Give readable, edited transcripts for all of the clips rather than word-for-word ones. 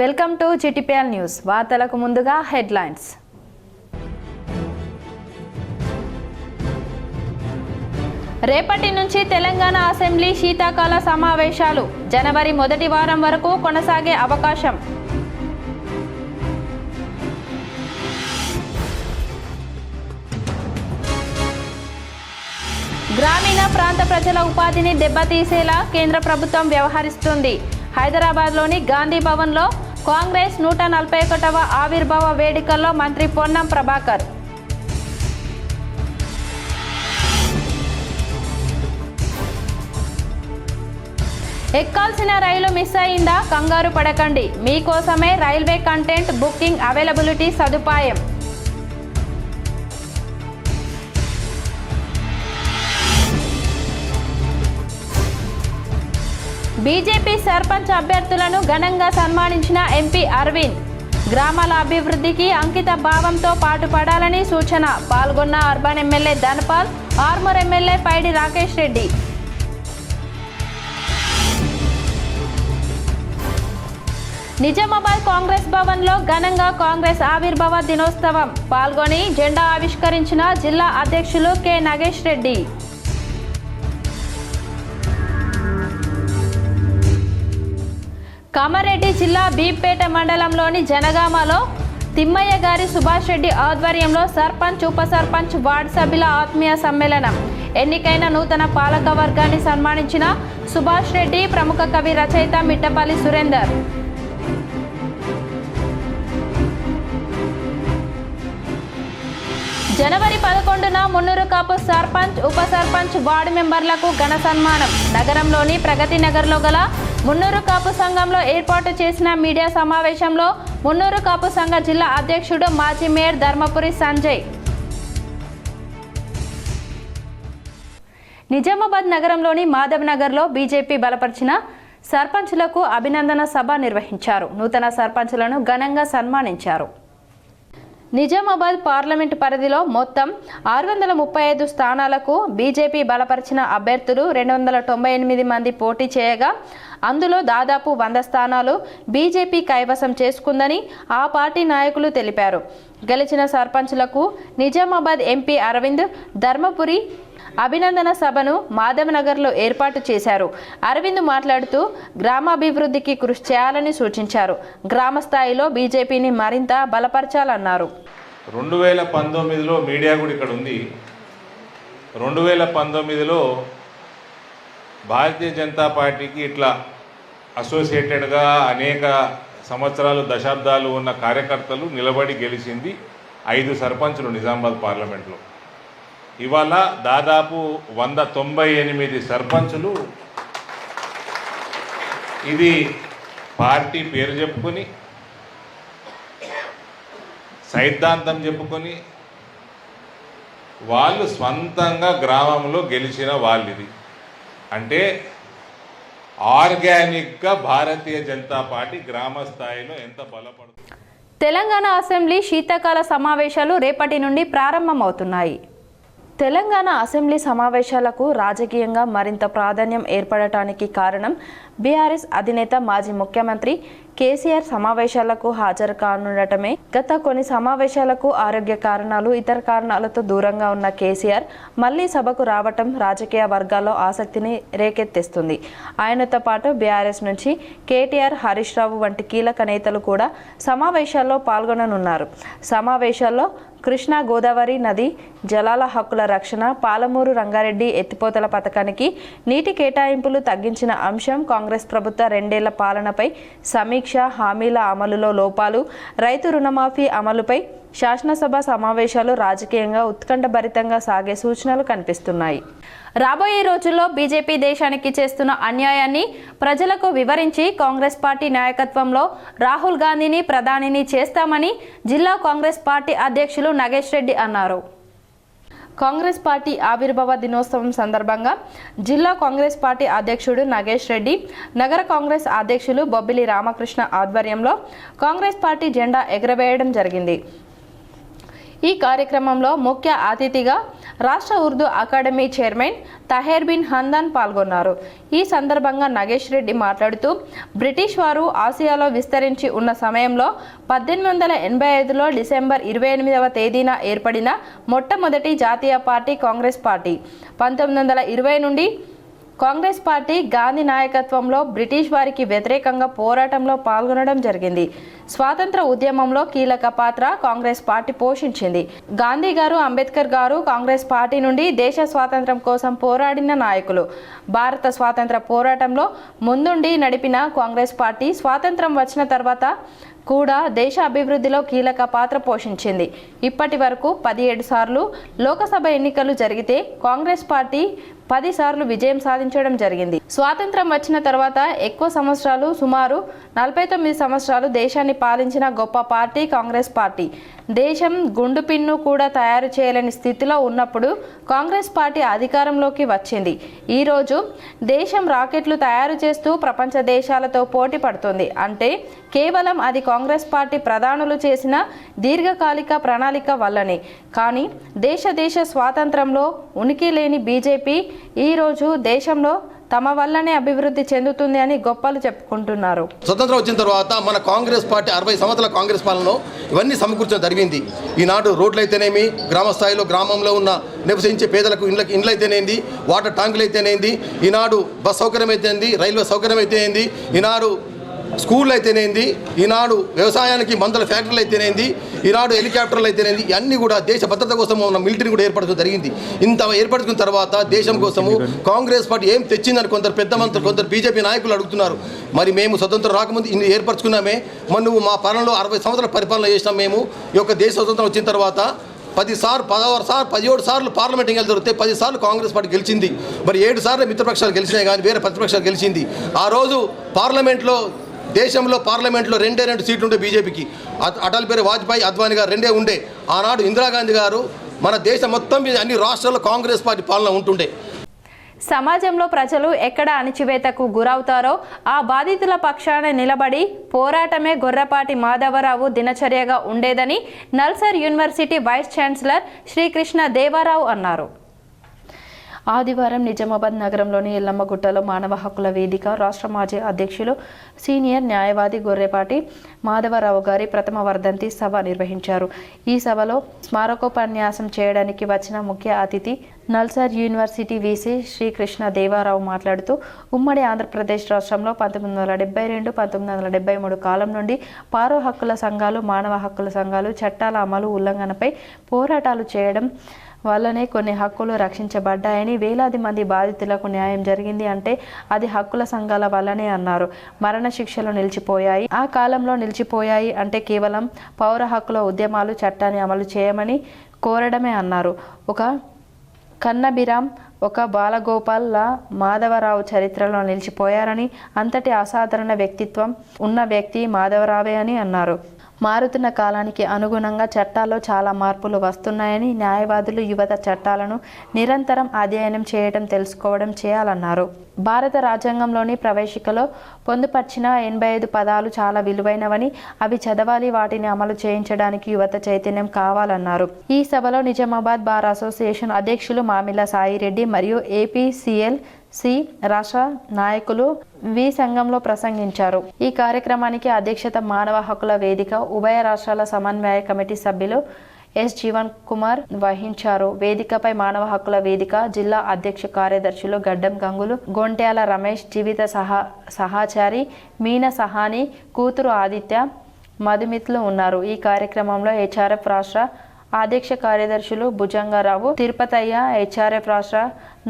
Welcome to GTPL news. వార్తలకు ముందుగా headlines. రేపటి నుంచి తెలంగాణ అసెంబ్లీ శీతాకాల సమావేశాలు జనవరి మొదటి వారం వరకు కొనసాగే అవకాశం. గ్రామీణ ప్రాంత ప్రజల ఉపాధిని దెబ్బతీసేలా కేంద్ర ప్రభుత్వం వ్యవహరిస్తుంది. హైదరాబాద్లోని గాంధీ భవన్లో కాంగ్రెస్ 141వ ఆవిర్భావ వేడుకల్లో మంత్రి పొన్నం ప్రభాకర్. ఎక్కాల్సిన రైలు మిస్ అయిందా? కంగారు పడకండి, మీకోసమే రైల్వే కంటెంట్ బుకింగ్ అవైలబిలిటీ సదుపాయం. బీజేపీ సర్పంచ్ అభ్యర్థులను ఘనంగా సన్మానించిన ఎంపీ అరవింద్. గ్రామాల అభివృద్ధికి అంకిత భావంతో పాటుపడాలని సూచన. పాల్గొన్న urban MLA Dhanpal, Armoor MLA Paidi Rakesh Reddy. Nizamabad Congress భవన్లో ఘనంగా కాంగ్రెస్ ఆవిర్భావ దినోత్సవం పాల్గొని జెండా ఆవిష్కరించిన జిల్లా అధ్యక్షులు కె నాగేష్ రెడ్డి. కామారెడ్డి జిల్లా బీపేట మండలంలోని జనగామలో తిమ్మయ్య గారి సుభాష్ రెడ్డి ఆధ్వర్యంలో సర్పంచ్, ఉప సర్పంచ్, వార్డు సభ్యుల ఆత్మీయ సమ్మేళనం. ఎన్నికైన నూతన పాలక వర్గాన్ని సన్మానించిన సుభాష్ రెడ్డి, ప్రముఖ కవి రచయిత మిట్టపల్లి సురేందర్. జనవరి 11న మున్నూరు కాపు సర్పంచ్, ఉప సర్పంచ్, వార్డు మెంబర్లకు ఘన సన్మానం. నగరంలోని ప్రగతి నగర్లో గల మున్నూరు కాపు సంఘంలో ఏర్పాటు చేసిన మీడియా సమావేశంలో మున్నూరు కాపు సంఘ జిల్లా అధ్యక్షుడు, మాజీ మేయర్ ధర్మపురి సంజయ్. నిజామాబాద్ నగరంలోని మాధవ్ నగర్లో బీజేపీ బలపరిచిన సర్పంచులకు అభినందన సభ నిర్వహించారు. నూతన సర్పంచులను ఘనంగా సన్మానించారు. నిజామాబాద్ పార్లమెంటు పరిధిలో మొత్తం 635 స్థానాలకు బీజేపీ బలపరిచిన అభ్యర్థులు 298 మంది పోటీ చేయగా అందులో దాదాపు 100 స్థానాలు బీజేపీ కైవసం చేసుకుందని ఆ పార్టీ నాయకులు తెలిపారు. గెలిచిన సర్పంచులకు నిజామాబాద్ ఎంపీ అరవింద్, ధర్మపురి అభినందన సభను మాధవ్ నగర్లో ఏర్పాటు చేశారు. అరవింద్ మాట్లాడుతూ గ్రామాభివృద్ధికి కృషి చేయాలని సూచించారు. గ్రామ స్థాయిలో బీజేపీని మరింత బలపరచాలన్నారు. 2019లో మీడియా కూడా ఇక్కడ ఉంది. 2019లో భారతీయ జనతా పార్టీకి ఇట్లా అసోసియేటెడ్గా అనేక సంవత్సరాలు, దశాబ్దాలు ఉన్న కార్యకర్తలు నిలబడి గెలిచింది 5 సర్పంచులు నిజామాబాద్ పార్లమెంట్లో. ఇవాళ దాదాపు 198 సర్పంచులు ఇది పార్టీ పేరు చెప్పుకొని, సైద్ధాంతం చెప్పుకొని వాళ్ళు స్వంతంగా గ్రామంలో గెలిచిన వాళ్ళు. ఇది అంటే ఆర్గానిక్గా భారతీయ జనతా పార్టీ గ్రామ స్థాయిలో ఎంత బలపడుతుంది. తెలంగాణ అసెంబ్లీ శీతాకాల సమావేశాలు రేపటి నుండి ప్రారంభమవుతున్నాయి. తెలంగాణ అసెంబ్లీ సమావేశాలకు రాజకీయంగా మరింత ప్రాధాన్యం ఏర్పడటానికి కారణం బీఆర్ఎస్ అధినేత, మాజీ ముఖ్యమంత్రి కేసీఆర్ సమావేశాలకు హాజరు కానుండటమే. గత కొన్ని సమావేశాలకు ఆరోగ్య కారణాలు, ఇతర కారణాలతో దూరంగా ఉన్న కేసీఆర్ మళ్లీ సభకు రావటం రాజకీయ వర్గాల్లో ఆసక్తిని రేకెత్తిస్తుంది. ఆయనతో పాటు బీఆర్ఎస్ నుంచి కేటీఆర్, హరీష్ రావు వంటి కీలక నేతలు కూడా సమావేశాల్లో పాల్గొననున్నారు. సమావేశాల్లో కృష్ణా గోదావరి నది జలాల హక్కుల రక్షణ, పాలమూరు రంగారెడ్డి ఎత్తిపోతల పథకానికి నీటి కేటాయింపులు తగ్గించిన అంశం, కాంగ్రెస్ ప్రభుత్వ 2 ఏళ్ల పాలనపై సమీక్ష, హామీల అమలులో లోపాలు, రైతు రుణమాఫీ అమలుపై శాసనసభ సమావేశాలు రాజకీయంగా ఉత్కంఠభరితంగా సాగే సూచనలు కనిపిస్తున్నాయి. రాబోయే రోజుల్లో బీజేపీ దేశానికి చేస్తున్న అన్యాయాన్ని ప్రజలకు వివరించి కాంగ్రెస్ పార్టీ నాయకత్వంలో రాహుల్ గాంధీని ప్రధానిని చేస్తామని జిల్లా కాంగ్రెస్ పార్టీ అధ్యక్షులు నాగేష్ రెడ్డి అన్నారు. కాంగ్రెస్ పార్టీ ఆవిర్భావ దినోత్సవం సందర్భంగా జిల్లా కాంగ్రెస్ పార్టీ అధ్యక్షుడు నాగేష్ రెడ్డి, నగర కాంగ్రెస్ అధ్యక్షులు బొబ్బిలి రామకృష్ణ ఆధ్వర్యంలో కాంగ్రెస్ పార్టీ జెండా ఎగురవేయడం జరిగింది. ఈ కార్యక్రమంలో ముఖ్య అతిథిగా రాష్ట్ర ఉర్దూ అకాడమీ చైర్మన్ తహేర్ బిన్ హందాన్ పాల్గొన్నారు. ఈ సందర్భంగా నగేష్ రెడ్డి మాట్లాడుతూ బ్రిటిష్ వారు ఆసియాలో విస్తరించి ఉన్న సమయంలో 1885లో డిసెంబర్ 28వ తేదీన ఏర్పడిన మొట్టమొదటి జాతీయ పార్టీ కాంగ్రెస్ పార్టీ. 1920 నుండి కాంగ్రెస్ పార్టీ గాంధీ నాయకత్వంలో బ్రిటిష్ వారికి వ్యతిరేకంగా పోరాటంలో పాల్గొనడం జరిగింది. స్వాతంత్ర ఉద్యమంలో కీలక పాత్ర కాంగ్రెస్ పార్టీ పోషించింది. గాంధీ గారు, అంబేద్కర్ గారు కాంగ్రెస్ పార్టీ నుండి దేశ స్వాతంత్రం కోసం పోరాడిన నాయకులు. భారత స్వాతంత్ర పోరాటంలో ముందుండి నడిపిన కాంగ్రెస్ పార్టీ స్వాతంత్రం వచ్చిన తర్వాత కూడా దేశ అభివృద్ధిలో కీలక పాత్ర పోషించింది. ఇప్పటి వరకు 17 సార్లు లోకసభ ఎన్నికలు జరిగితే కాంగ్రెస్ పార్టీ 10 సార్లు విజయం సాధించడం జరిగింది. స్వాతంత్రం వచ్చిన తర్వాత ఎక్కువ సంవత్సరాలు, సుమారు 49 సంవత్సరాలు దేశాన్ని పాలించిన గొప్ప పార్టీ కాంగ్రెస్ పార్టీ. దేశం గుండు పిన్ను కూడా తయారు చేయలేని స్థితిలో ఉన్నప్పుడు కాంగ్రెస్ పార్టీ అధికారంలోకి వచ్చింది. ఈరోజు దేశం రాకెట్లు తయారు చేస్తూ ప్రపంచ దేశాలతో పోటీ పడుతుంది. అంటే కేవలం అది కాంగ్రెస్ పార్టీ ప్రధానులు చేసిన దీర్ఘకాలిక ప్రణాళిక వల్లనే. కానీ దేశ స్వాతంత్రంలో ఉనికి లేని బీజేపీ ఈరోజు దేశంలో తమ వల్లనే అభివృద్ధి చెందుతుంది అని గొప్పలు చెప్పుకుంటున్నారు. స్వతంత్రం వచ్చిన తర్వాత మన కాంగ్రెస్ పార్టీ 60 సంవత్సరాల కాంగ్రెస్ పాలనలో ఇవన్నీ సమకూర్చడం జరిగింది. ఈనాడు రోడ్లు అయితేనేమి, గ్రామ స్థాయిలో గ్రామంలో ఉన్న నివసించే పేదలకు ఇండ్లు అయితేనేంది, వాటర్ ట్యాంకులు అయితేనేంది, ఈనాడు బస్ సౌకర్యం అయితేంది, రైల్వే సౌకర్యం అయితేనేంది, ఈనాడు స్కూళ్ళు అయితేనేంది, ఈనాడు వ్యవసాయానికి మందుల ఫ్యాక్టరీలు అయితేనేంది, ఈనాడు హెలికాప్టర్లు అయితేనేంది, ఇవన్నీ కూడా దేశ భద్రత కోసం ఉన్న మిలిటరీని కూడా ఏర్పరచడం జరిగింది. ఇంత ఏర్పరచుకున్న తర్వాత దేశం కోసము కాంగ్రెస్ పార్టీ ఏం తెచ్చిందని కొందరు పెద్ద మంత్రులు, కొందరు బీజేపీ నాయకులు అడుగుతున్నారు. మరి మేము స్వతంత్రం రాకముందు ఇన్ని ఏర్పరచుకున్నామే, మరి నువ్వు మా పాలనలో 60 సంవత్సరాల పరిపాలన చేసినాం. మేము ఈ యొక్క దేశ స్వతంత్రం వచ్చిన తర్వాత 17 సార్లు పార్లమెంట్ ఎన్నికలు జరిగితే 10 సార్లు కాంగ్రెస్ పార్టీ గెలిచింది. మరి 7 సార్లు మిత్రపక్షాలు గెలిచినాయి, కానీ వేరే ప్రతిపక్షాలు గెలిచింది. ఆ రోజు దేశంలో పార్లమెంట్లో 2 సీట్లు ఉండే బీజేపీకి. అటల్ బిహారీ వాజ్పేయి, అద్వానీ గారు 2 ఉండే. ఆనాడు ఇందిరాగాంధీ గారు మన దేశం మొత్తం మీద అన్ని రాష్ట్రాల్లో కాంగ్రెస్ పార్టీ పాలన ఉంటుండే. సమాజంలో ప్రజలు ఎక్కడ అణచివేతకు గురవుతారో ఆ బాధితుల పక్షాన నిలబడి పోరాటమే గొర్రపాటి మాధవరావు దినచర్యగా ఉండేదని NALSAR university vice chancellor Srikrishna Devarao అన్నారు. ఆదివారం నిజామాబాద్ నగరంలోని ఎల్లమ్మగుట్టలో మానవ హక్కుల వేదిక రాష్ట్ర మాజీ అధ్యక్షులు, సీనియర్ న్యాయవాది గొర్రెపాటి మాధవరావు గారి ప్రథమ వర్ధంతి సభ నిర్వహించారు. ఈ సభలో స్మారకోపన్యాసం చేయడానికి వచ్చిన ముఖ్య అతిథి నల్సార్ యూనివర్సిటీ వీసీ శ్రీకృష్ణ దేవరావు మాట్లాడుతూ, ఉమ్మడి ఆంధ్రప్రదేశ్ రాష్ట్రంలో 1972-1973 కాలం నుండి పౌర హక్కుల సంఘాలు, మానవ హక్కుల సంఘాలు చట్టాల అమలు ఉల్లంఘనపై పోరాటాలు చేయడం వల్లనే కొన్ని హక్కులు రక్షించబడ్డాయని, వేలాది మంది బాధితులకు న్యాయం జరిగింది అంటే అది హక్కుల సంఘాల వల్లనే అన్నారు. మరణ శిక్షలు నిలిచిపోయాయి. ఆ కాలంలో నిలిచిపోయాయి అంటే కేవలం పౌర హక్కుల ఉద్యమాలు చట్టాన్ని అమలు చేయమని కోరడమే అన్నారు. ఒక కన్నబిరాం, ఒక బాలగోపాల్ లా మాధవరావు చరిత్రలో నిలిచిపోయారని, అంతటి అసాధారణ వ్యక్తిత్వం ఉన్న వ్యక్తి మాధవరావే అని అన్నారు. మారుతున్న కాలానికి అనుగుణంగా చట్టాల్లో చాలా మార్పులు వస్తున్నాయని, న్యాయవాదులు యువత చట్టాలను నిరంతరం అధ్యయనం చేయడం, తెలుసుకోవడం చేయాలన్నారు. భారత రాజ్యాంగంలోని ప్రవేశికలో పొందుపర్చిన 85 పదాలు చాలా విలువైనవని, అవి చదవాలి, వాటిని అమలు చేయించడానికి యువత చైతన్యం కావాలన్నారు. ఈ సభలో నిజామాబాద్ బార్ అసోసియేషన్ అధ్యక్షులు మామిళ్ళ సాయిరెడ్డి మరియు APCLC రాష్ట్ర నాయకులు వి సంఘంలో ప్రసంగించారు. ఈ కార్యక్రమానికి అధ్యక్షత మానవ హక్కుల వేదిక ఉభయ రాష్ట్రాల సమన్వయ కమిటీ సభ్యులు ఎస్ జీవన్ కుమార్ వహించారు. వేదికపై మానవ హక్కుల వేదిక జిల్లా అధ్యక్ష కార్యదర్శులు గడ్డం గంగులు, గొంట్యాల రమేష్, జీవిత సహాచారి మీన సహాని, కూతురు ఆదిత్య, మధుమిత్లు ఉన్నారు. ఈ కార్యక్రమంలో HRF రాష్ట్ర అధ్యక్ష కార్యదర్శులు భుజంగారావు, తిరుపతయ్య, HRF రాష్ట్ర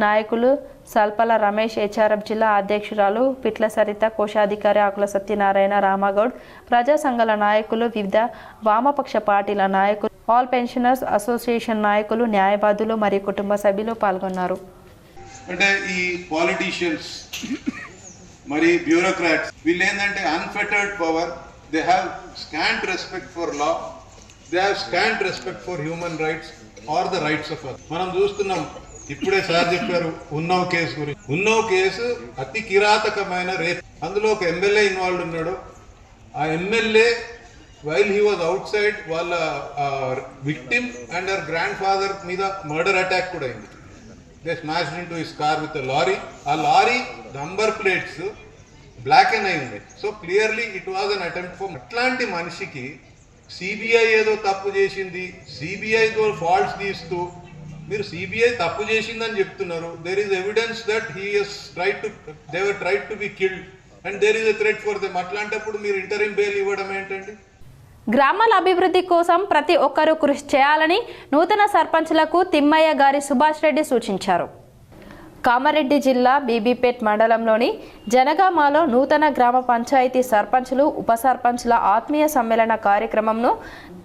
నాయకులు సల్పల రమేష్, HRF జిల్లా అధ్యక్షురాలు పిట్ల సరిత, కోశాధికారి ఆకుల సత్యనారాయణ, రామగౌడ్, ప్రజా సంఘాల నాయకులు, వివిధ వామపక్ష పార్టీల నాయకులు, ఆల్ పెన్షనర్స్ అసోసియేషన్ నాయకులు, న్యాయవాదులు మరియు కుటుంబ సభ్యులు పాల్గొన్నారు. అంటే ఈ పాలిటీషియన్స్ మరి బ్యూరోక్రాట్స్ వీళ్ళు ఏంటంటే unfettered power, they have scant respect for law, they have scant respect for human rights or the rights of others. మనం చూస్తున్నాం, ఇప్పుడే సార్ చెప్పారు ఉన్నవ్ కేసు గురించి. ఉన్నవ్ కేసు అతి కిరాతకమైన రేప్. అందులో ఒక ఎమ్మెల్యే ఇన్వాల్వ్ ఉన్నాడు. ఆ MLA while he was outside వాళ్ళ victim and her grandfather మీద murder attack కూడా అయింది. They smashed into his car with a lorry. ఆ lorry number plates black and అయి ఉన్నాయి. So clearly it was an attempt for. అట్లాంటి మనిషికి CBI ఏదో తప్పు చేసింది, సిబిఐతో ఫాల్ట్స్ తీస్తూ మీరు సిబిఐ తప్పు చేసిందని చెప్తున్నారు. There is evidence that he has tried to be killed and there is a threat for them. అట్లాంటప్పుడు మీరు ఇంటరిమ్ బెయిల్ ఇవ్వడం ఏంటండి? గ్రామాల అభివృద్ధి కోసం ప్రతి ఒక్కరూ కృషి చేయాలని నూతన సర్పంచ్లకు తిమ్మయ్య గారి సుభాష్ రెడ్డి సూచించారు. కామారెడ్డి జిల్లా బీబీపేట్ మండలంలోని జనగామాలో నూతన గ్రామ పంచాయతీ సర్పంచులు ఉప సర్పంచ్ల ఆత్మీయ సమ్మేళన కార్యక్రమంను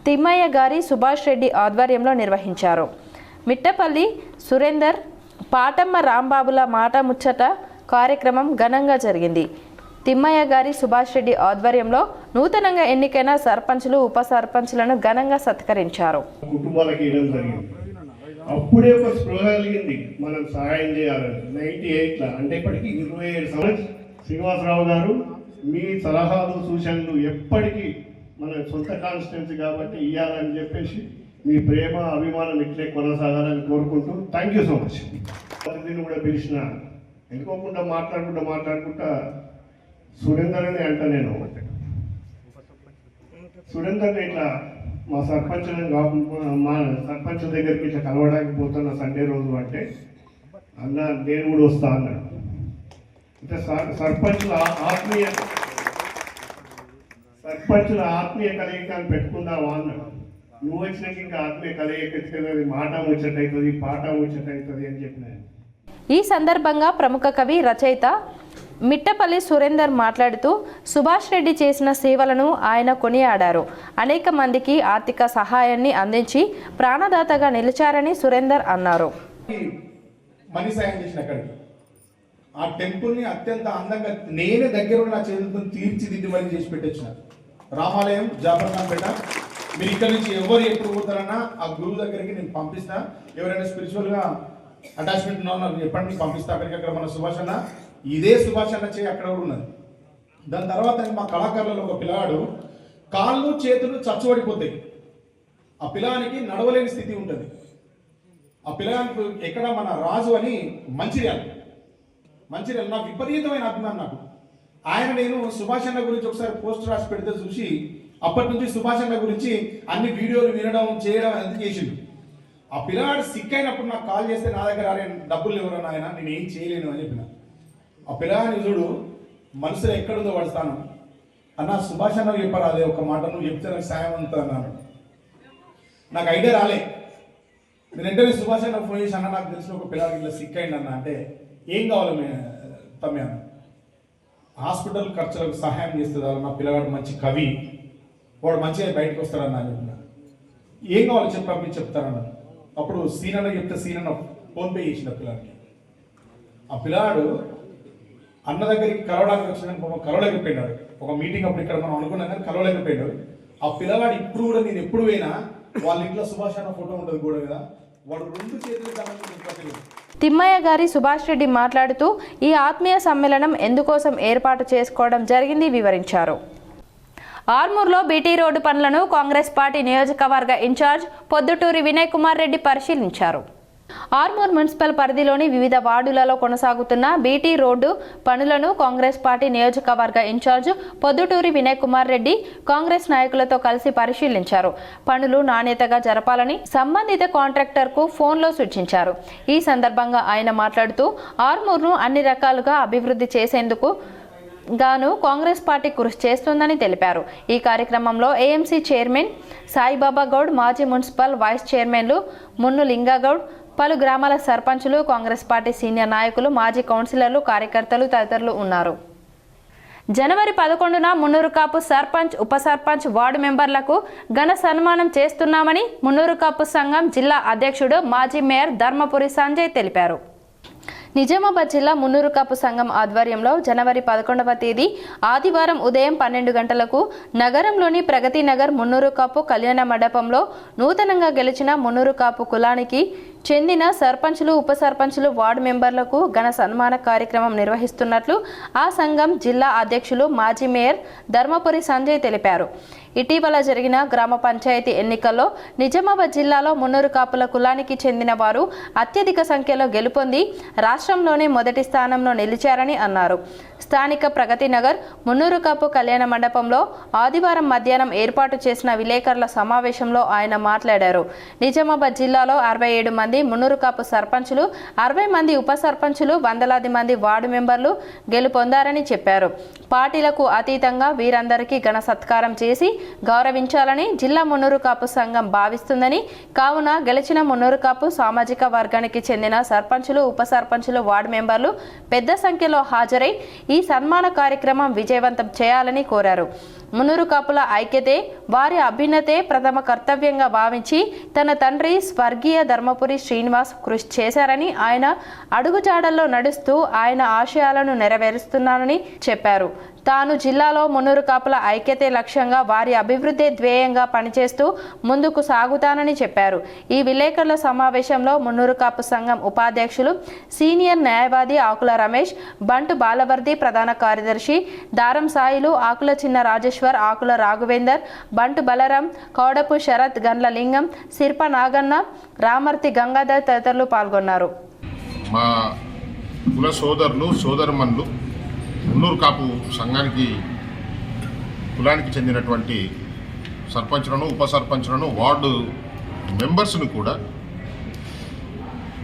తిమ్మయ్య గారి సుభాష్ రెడ్డి ఆధ్వర్యంలో నిర్వహించారు. మిట్టపల్లి సురేందర్, పాటమ్మ రాంబాబుల మాట ముచ్చట కార్యక్రమం ఘనంగా జరిగింది. తిమ్మయ్య గారి సుభాష్ రెడ్డి ఆధ్వర్యంలో నూతనంగా ఎన్నికైన సర్పంచులు ఉప సర్పంచులను ఘనంగా సత్కరించారు. కుటుంబాలకు ఇవ్వడం జరిగింది. అప్పుడే ఒక స్పృహ కలిగింది మనం సహాయం చేయాలని. 98 అంటే ఇప్పటికీ 27 సంవత్సరాలు. శ్రీనివాసరావు గారు మీ సలహాలు సూచనలు ఎప్పటికీ మన సొంత కాన్స్టిట్యున్సీ కాబట్టి ఇవ్వాలని చెప్పేసి మీ ప్రేమ అభిమానం ఇట్లే కొనసాగాలని కోరుకుంటూ థ్యాంక్ యూ సో మచ్. దీన్ని కూడా పిలిచిన ఎందుకోకుండా మాట్లాడుకుంటా సురేందర్ అని అంట. నేను సురేందర్ని ఇట్లా మా సర్పంచ్ మా సర్పంచ్ దగ్గరికి ఇట్లా కలవడానికి పోతున్న సండే రోజు అంటే అన్న నేను కూడా వస్తా అన్నాడు. అంటే సర్పంచుల ఆత్మీయ కలయికని పెట్టుకుందావా అన్నాడు. నువ్వు వచ్చినాక ఇంకా ఆత్మీయ కలయిక ఎత్తుకున్నది మాట ముచ్చట అవుతుంది, పాట ముచ్చట అవుతుంది అని చెప్పిన. ఈ సందర్భంగా ప్రముఖ కవి రచయిత మిట్టపల్లి సురేందర్ మాట్లాడుతూ సుభాష్ రెడ్డి చేసిన సేవలను ఆయన కొనియాడారు. అనేక మందికి ఆర్థిక సహాయాన్ని అందించి ప్రాణదాతగా నిలిచారని సురేందర్ అన్నారు. మనీ సాయం చేసిన అక్కడికి ఆ టెంపుల్ని అత్యంత అందంగా నేనే దగ్గర నా చేతులతో తీర్చిదిద్ది మరీ చేసి పెట్టొచ్చిన. రామాలయం జాఫర్ఖాన్పేట. మీరు ఇక్కడ నుంచి ఎవరు ఎప్పుడు పోతారన్నా ఆ గురువు దగ్గరికి నేను పంపిస్తా. ఎవరైనా స్పిరిచువల్గా అటాచ్మెంట్ ఉన్నా ఎప్పటికీ పంపిస్తా అక్కడికి. అక్కడ మన సుభాష్ అన్న ఇదే సుభాష్ అన్న చేయి అక్కడ కూడా ఉన్నది. దాని తర్వాత మా కళాకారులలో ఒక పిల్లవాడు కాళ్ళు చేతులు చచ్చుబడిపోతాయి. ఆ పిల్లవానికి నడవలేని స్థితి ఉంటుంది. ఆ పిల్లగానికి ఎక్కడ మన రాజు అని మంచిర్యాల నా విపరీతమైన అభిమానం నాకు. ఆయన నేను సుభాష్ అన్న గురించి ఒకసారి పోస్ట్ రాసి పెడితే చూసి అప్పటి నుంచి సుభాష్ అన్న గురించి అన్ని వీడియోలు వినడం చేయడం అనేది చేసిండు. ఆ పిల్లవాడు సిక్ అయినప్పుడు నాకు కాల్ చేస్తే నా దగ్గర డబ్బులు ఎవరన్నా ఆయన నేను ఏం చేయలేను అని చెప్పిన. ఆ పిల్లగాని చూడు మనసులో ఎక్కడుందో పడతాను అన్న సుభాష్ అన్న చెప్పారు అదే ఒక మాట నువ్వు చెప్తే నాకు సాయం అంతా అన్నాను. నాకు ఐడియా రాలే. నేను వెంటనే సుభాష్ అన్న ఫోన్ చేసి అన్న నాకు తెలిసిన ఒక పిల్లవాడికి ఇట్లా సిక్ అయింది అన్న అంటే ఏం కావాలి తమ్మి అన్న. హాస్పిటల్ ఖర్చులకు సహాయం చేస్తుంది నా పిల్లవాడు మంచి కవి, వాడు మంచిగా బయటకు వస్తాడన్న అని చెప్పిన. ఏం కావాలో చెప్పి చెప్తారన్న. అప్పుడు సీనన్న చెప్తే సీనన్న ఫోన్పే చేసిన పిల్లవాడికి. ఆ పిల్లవాడు అన్న దగ్గరికి కలవడానికి వచ్చిన కలవలేకపోయినాడు. ఒక మీటింగ్ అప్పుడు ఇక్కడ మనం అనుకున్నాం కానీ కలవలేకపోయినాడు. ఆ పిల్లవాడు ఇప్పుడు కూడా నేను ఎప్పుడు పోయినా వాళ్ళ ఇంట్లో సుభాష్ అన్న ఫోటో ఉంటుంది కూడా కదా, వాడు 2 చేతులు. తిమ్మయ్య గారి సుభాష్ రెడ్డి మాట్లాడుతూ ఈ ఆత్మీయ సమ్మేళనం ఎందుకోసం ఏర్పాటు చేసుకోవడం జరిగింది వివరించారు. ఆర్మూర్లో బీటీ రోడ్డు పనులను కాంగ్రెస్ పార్టీ నియోజకవర్గ ఇన్ఛార్జ్ పొద్దుటూరి వినయ్ కుమార్ రెడ్డి పరిశీలించారు. ఆర్మూర్ మున్సిపల్ పరిధిలోని వివిధ వార్డులలో కొనసాగుతున్న బీటీ రోడ్డు పనులను కాంగ్రెస్ పార్టీ నియోజకవర్గ ఇన్ఛార్జ్ పొద్దుటూరి వినయ్ కుమార్ రెడ్డి కాంగ్రెస్ నాయకులతో కలిసి పరిశీలించారు. పనులు నాణ్యతగా జరపాలని సంబంధిత కాంట్రాక్టర్కు ఫోన్లో సూచించారు. ఈ సందర్భంగా ఆయన మాట్లాడుతూ ఆర్మూర్ను అన్ని రకాలుగా అభివృద్ధి చేసేందుకు గాను కాంగ్రెస్ పార్టీ కృషి చేస్తుందని తెలిపారు. ఈ కార్యక్రమంలో ఏఎంసీ చైర్మన్ సాయిబాబా గౌడ్, మాజీ మున్సిపల్ వైస్ చైర్మన్లు మున్ను లింగగౌడ్, పలు గ్రామాల సర్పంచులు, కాంగ్రెస్ పార్టీ సీనియర్ నాయకులు, మాజీ కౌన్సిలర్లు, కార్యకర్తలు తదితరులు ఉన్నారు. జనవరి 11న మున్నూరుకాపు సర్పంచ్, ఉప సర్పంచ్, వార్డు మెంబర్లకు ఘన సన్మానం చేస్తున్నామని మున్నూరుకాపు సంఘం జిల్లా అధ్యక్షుడు మాజీ మేయర్ ధర్మపురి సంజయ్ తెలిపారు. నిజామాబాద్ జిల్లా మున్నూరుకాపు సంఘం ఆధ్వర్యంలో జనవరి 11వ తేదీ ఆదివారం ఉదయం 12 గంటలకు నగరంలోని ప్రగతి నగర్ మున్నూరుకాపు కళ్యాణ మండపంలో నూతనంగా గెలిచిన మున్నూరుకాపు కులానికి చెందిన సర్పంచులు ఉప సర్పంచులు వార్డు మెంబర్లకు ఘన సన్మాన కార్యక్రమం నిర్వహిస్తున్నట్లు ఆ సంఘం జిల్లా అధ్యక్షులు మాజీ మేయర్ ధర్మపురి సంజయ్ తెలిపారు. ఇటీవల జరిగిన గ్రామ పంచాయతీ ఎన్నికల్లో నిజామాబాద్ జిల్లాలో మున్నూరు కాపుల కులానికి చెందిన వారు అత్యధిక సంఖ్యలో గెలుపొంది రాష్ట్రంలోనే మొదటి స్థానంలో నిలిచారని అన్నారు. స్థానిక ప్రగతి నగర్ మున్నూరు కాపు కళ్యాణ మండపంలో ఆదివారం మధ్యాహ్నం ఏర్పాటు చేసిన విలేకరుల సమావేశంలో ఆయన మాట్లాడారు. నిజామాబాద్ జిల్లాలో 67 మంది మున్నూరు కాపు సర్పంచులు, 60 మంది ఉప సర్పంచులు, వందలాది మంది వార్డు మెంబర్లు గెలుపొందారని చెప్పారు. పార్టీలకు అతీతంగా వీరందరికీ ఘన సత్కారం చేసి గౌరవించాలని జిల్లా మున్నూరు కాపు సంఘం భావిస్తుందని, కావున గెలిచిన మున్నూరు కాపు సామాజిక వర్గానికి చెందిన సర్పంచులు, ఉప సర్పంచులు, వార్డు మెంబర్లు పెద్ద సంఖ్యలో హాజరై ఈ సన్మాన కార్యక్రమం విజయవంతం చేయాలని కోరారు. మున్నూరు కాపుల ఐక్యతే, వారి అభ్యున్నతే ప్రథమ కర్తవ్యంగా భావించి తన తండ్రి స్వర్గీయ ధర్మపురి శ్రీనివాస్ కృషి చేశారని, ఆయన అడుగుజాడల్లో నడుస్తూ ఆయన ఆశయాలను నెరవేరుస్తున్నానని చెప్పారు. తాను జిల్లాలో మున్నూరు కాపుల ఐక్యతే లక్ష్యంగా వారి అభివృద్ధి ధ్యేయంగా పనిచేస్తూ ముందుకు సాగుతానని చెప్పారు. ఈ విలేకరుల సమావేశంలో మున్నూరు కాపు సంఘం ఉపాధ్యక్షులు సీనియర్ న్యాయవాది ఆకుల రమేష్, బంటు బాలవర్ది ప్రధాన కార్యదర్శి దారం సాయిలు, ఆకుల చిన్న రాజేశ్వర్, ఆకుల రాఘవేందర్, బంటు బలరాం, కౌడపు శరత్, గండ్ల లింగం, శిల్ప నాగన్న, రామర్తి గంగాధర్ తదితరులు పాల్గొన్నారు. మా కుల సోదరులు సోదరుమణులు మున్నూరు కాపు సంఘానికి కులానికి చెందినటువంటి సర్పంచులను, ఉప సర్పంచులను, వార్డు మెంబర్స్ను కూడా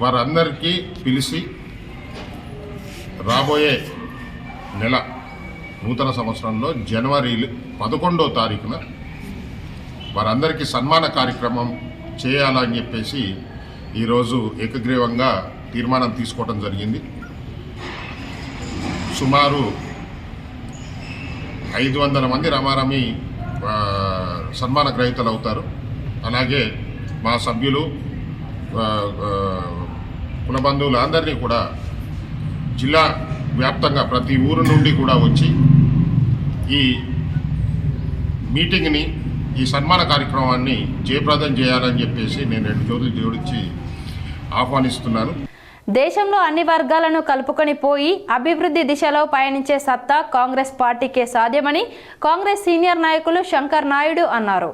వారందరికీ పిలిచి రాబోయే నెల నూతన సంవత్సరంలో జనవరి 11వ తారీఖున వారందరికీ సన్మాన కార్యక్రమం చేయాలని చెప్పేసి ఈరోజు ఏకగ్రీవంగా తీర్మానం తీసుకోవడం జరిగింది. సుమారు 500 మంది రమారమి సన్మాన గ్రహీతలు అవుతారు. అలాగే మా సభ్యులు, కుల బంధువులు అందరినీ కూడా జిల్లా వ్యాప్తంగా ప్రతి ఊరు నుండి కూడా వచ్చి ఈ మీటింగ్ని, ఈ సన్మాన కార్యక్రమాన్ని జయప్రదం చేయాలని చెప్పేసి నేను 2 రోజులు జోడించి ఆహ్వానిస్తున్నాను. దేశంలో అన్ని వర్గాలను కలుపుకొని పోయి అభివృద్ధి దిశలో పయనించే సత్తా కాంగ్రెస్ పార్టీకే సాధ్యమని కాంగ్రెస్ సీనియర్ నాయకులు శంకర్ నాయుడు అన్నారు.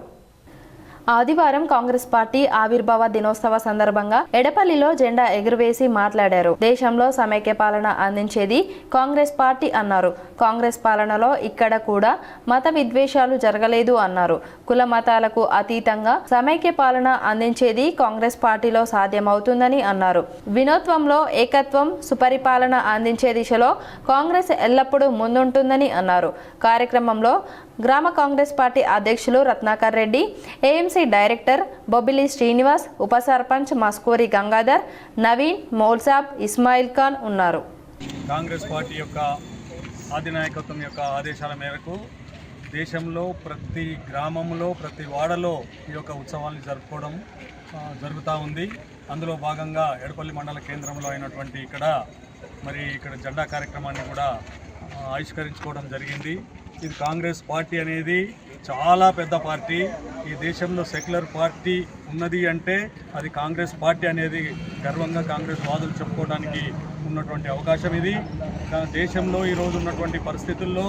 ఆదివారం కాంగ్రెస్ పార్టీ ఆవిర్భావ దినోత్సవ సందర్భంగా ఎడపల్లిలో జెండా ఎగురవేసి మాట్లాడారు. దేశంలో సమైక్య పాలన అందించేది కాంగ్రెస్ పార్టీ అన్నారు. కాంగ్రెస్ పాలనలో ఇక్కడ కూడా మత విద్వేషాలు జరగలేదు అన్నారు. కుల మతాలకు అతీతంగా సమైక్య పాలన అందించేది కాంగ్రెస్ పార్టీలో సాధ్యమవుతుందని అన్నారు. వినోత్వంలో ఏకత్వం, సుపరిపాలన అందించే దిశలో కాంగ్రెస్ ఎల్లప్పుడూ ముందుంటుందని అన్నారు. కార్యక్రమంలో గ్రామ కాంగ్రెస్ పార్టీ అధ్యక్షులు రత్నాకర్ రెడ్డి, ఏఎంసీ డైరెక్టర్ బొబ్బిలి శ్రీనివాస్, ఉప సర్పంచ్ మస్కూరి గంగాధర్, నవీన్, మౌల్సాబ్, ఇస్మాయిల్ ఖాన్ ఉన్నారు. కాంగ్రెస్ పార్టీ యొక్క అధినాయకత్వం యొక్క ఆదేశాల మేరకు దేశంలో ప్రతి గ్రామంలో, ప్రతి వాడలో ఈ యొక్క ఉత్సవాన్ని జరుపుకోవడం జరుగుతూ ఉంది. అందులో భాగంగా ఎడపల్లి మండల కేంద్రంలో అయినటువంటి ఇక్కడ జెండా కార్యక్రమాన్ని కూడా ఆవిష్కరించుకోవడం జరిగింది. ఇది కాంగ్రెస్ పార్టీ అనేది చాలా పెద్ద పార్టీ. ఈ దేశంలో సెక్యులర్ పార్టీ ఉన్నది అంటే అది కాంగ్రెస్ పార్టీ అనేది గర్వంగా కాంగ్రెస్ వాదులు చెప్పుకోవడానికి ఉన్నటువంటి అవకాశం ఇది. దేశంలో ఈరోజు ఉన్నటువంటి పరిస్థితుల్లో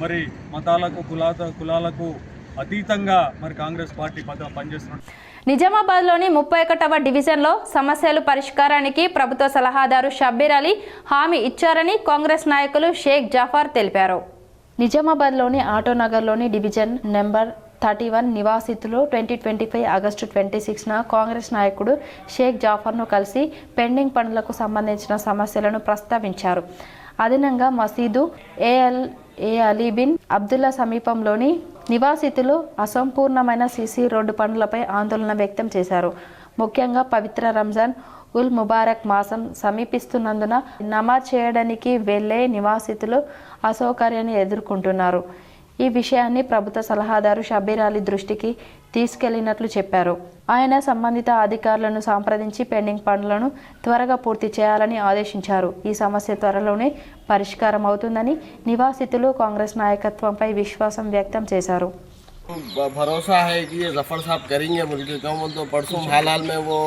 మరి మతాలకు, కులాలకు అతీతంగా మరి కాంగ్రెస్ పార్టీ పనిచేస్తున్న నిజామాబాద్లోని 31వ డివిజన్లో సమస్యలు పరిష్కారానికి ప్రభుత్వ సలహాదారు షబ్బీర్ అలీ హామీ ఇచ్చారని కాంగ్రెస్ నాయకులు షేక్ జాఫర్ తెలిపారు. నిజామాబాద్లోని ఆటోనగర్లోని డివిజన్ నెంబర్ 31 నివాసితులు 2025 ఆగస్టు 26న కాంగ్రెస్ నాయకుడు షేక్ జాఫర్ను కలిసి పెండింగ్ పనులకు సంబంధించిన సమస్యలను ప్రస్తావించారు. అదనంగా మసీదు ఏ అలీ బిన్ అబ్దుల్లా సమీపంలోని నివాసితులు అసంపూర్ణమైన సీసీ రోడ్డు పనులపై ఆందోళన వ్యక్తం చేశారు. ముఖ్యంగా పవిత్ర రంజాన్ ఉల్ ముబారక్ మాసం సమీపిస్తున్నందున నమాజ్ చేయడానికి వెళ్లే నివాసితులు అసౌకర్యాన్ని ఎదుర్కొంటున్నారు. ఈ విషయాన్ని ప్రభుత్వ సలహాదారు షబ్బీర్ అలీ దృష్టికి తీసుకెళ్లినట్లు చెప్పారు. ఆయన సంబంధిత అధికారులను సంప్రదించి పెండింగ్ పనులను త్వరగా పూర్తి చేయాలని ఆదేశించారు. ఈ సమస్య త్వరలోనే పరిష్కారం అవుతుందని నివాసితులు కాంగ్రెస్ నాయకత్వంపై విశ్వాసం వ్యక్తం చేశారు. भरोसा है कि ये जफर साहब करेंगे बोल के क्यों तो परसों हाल में वो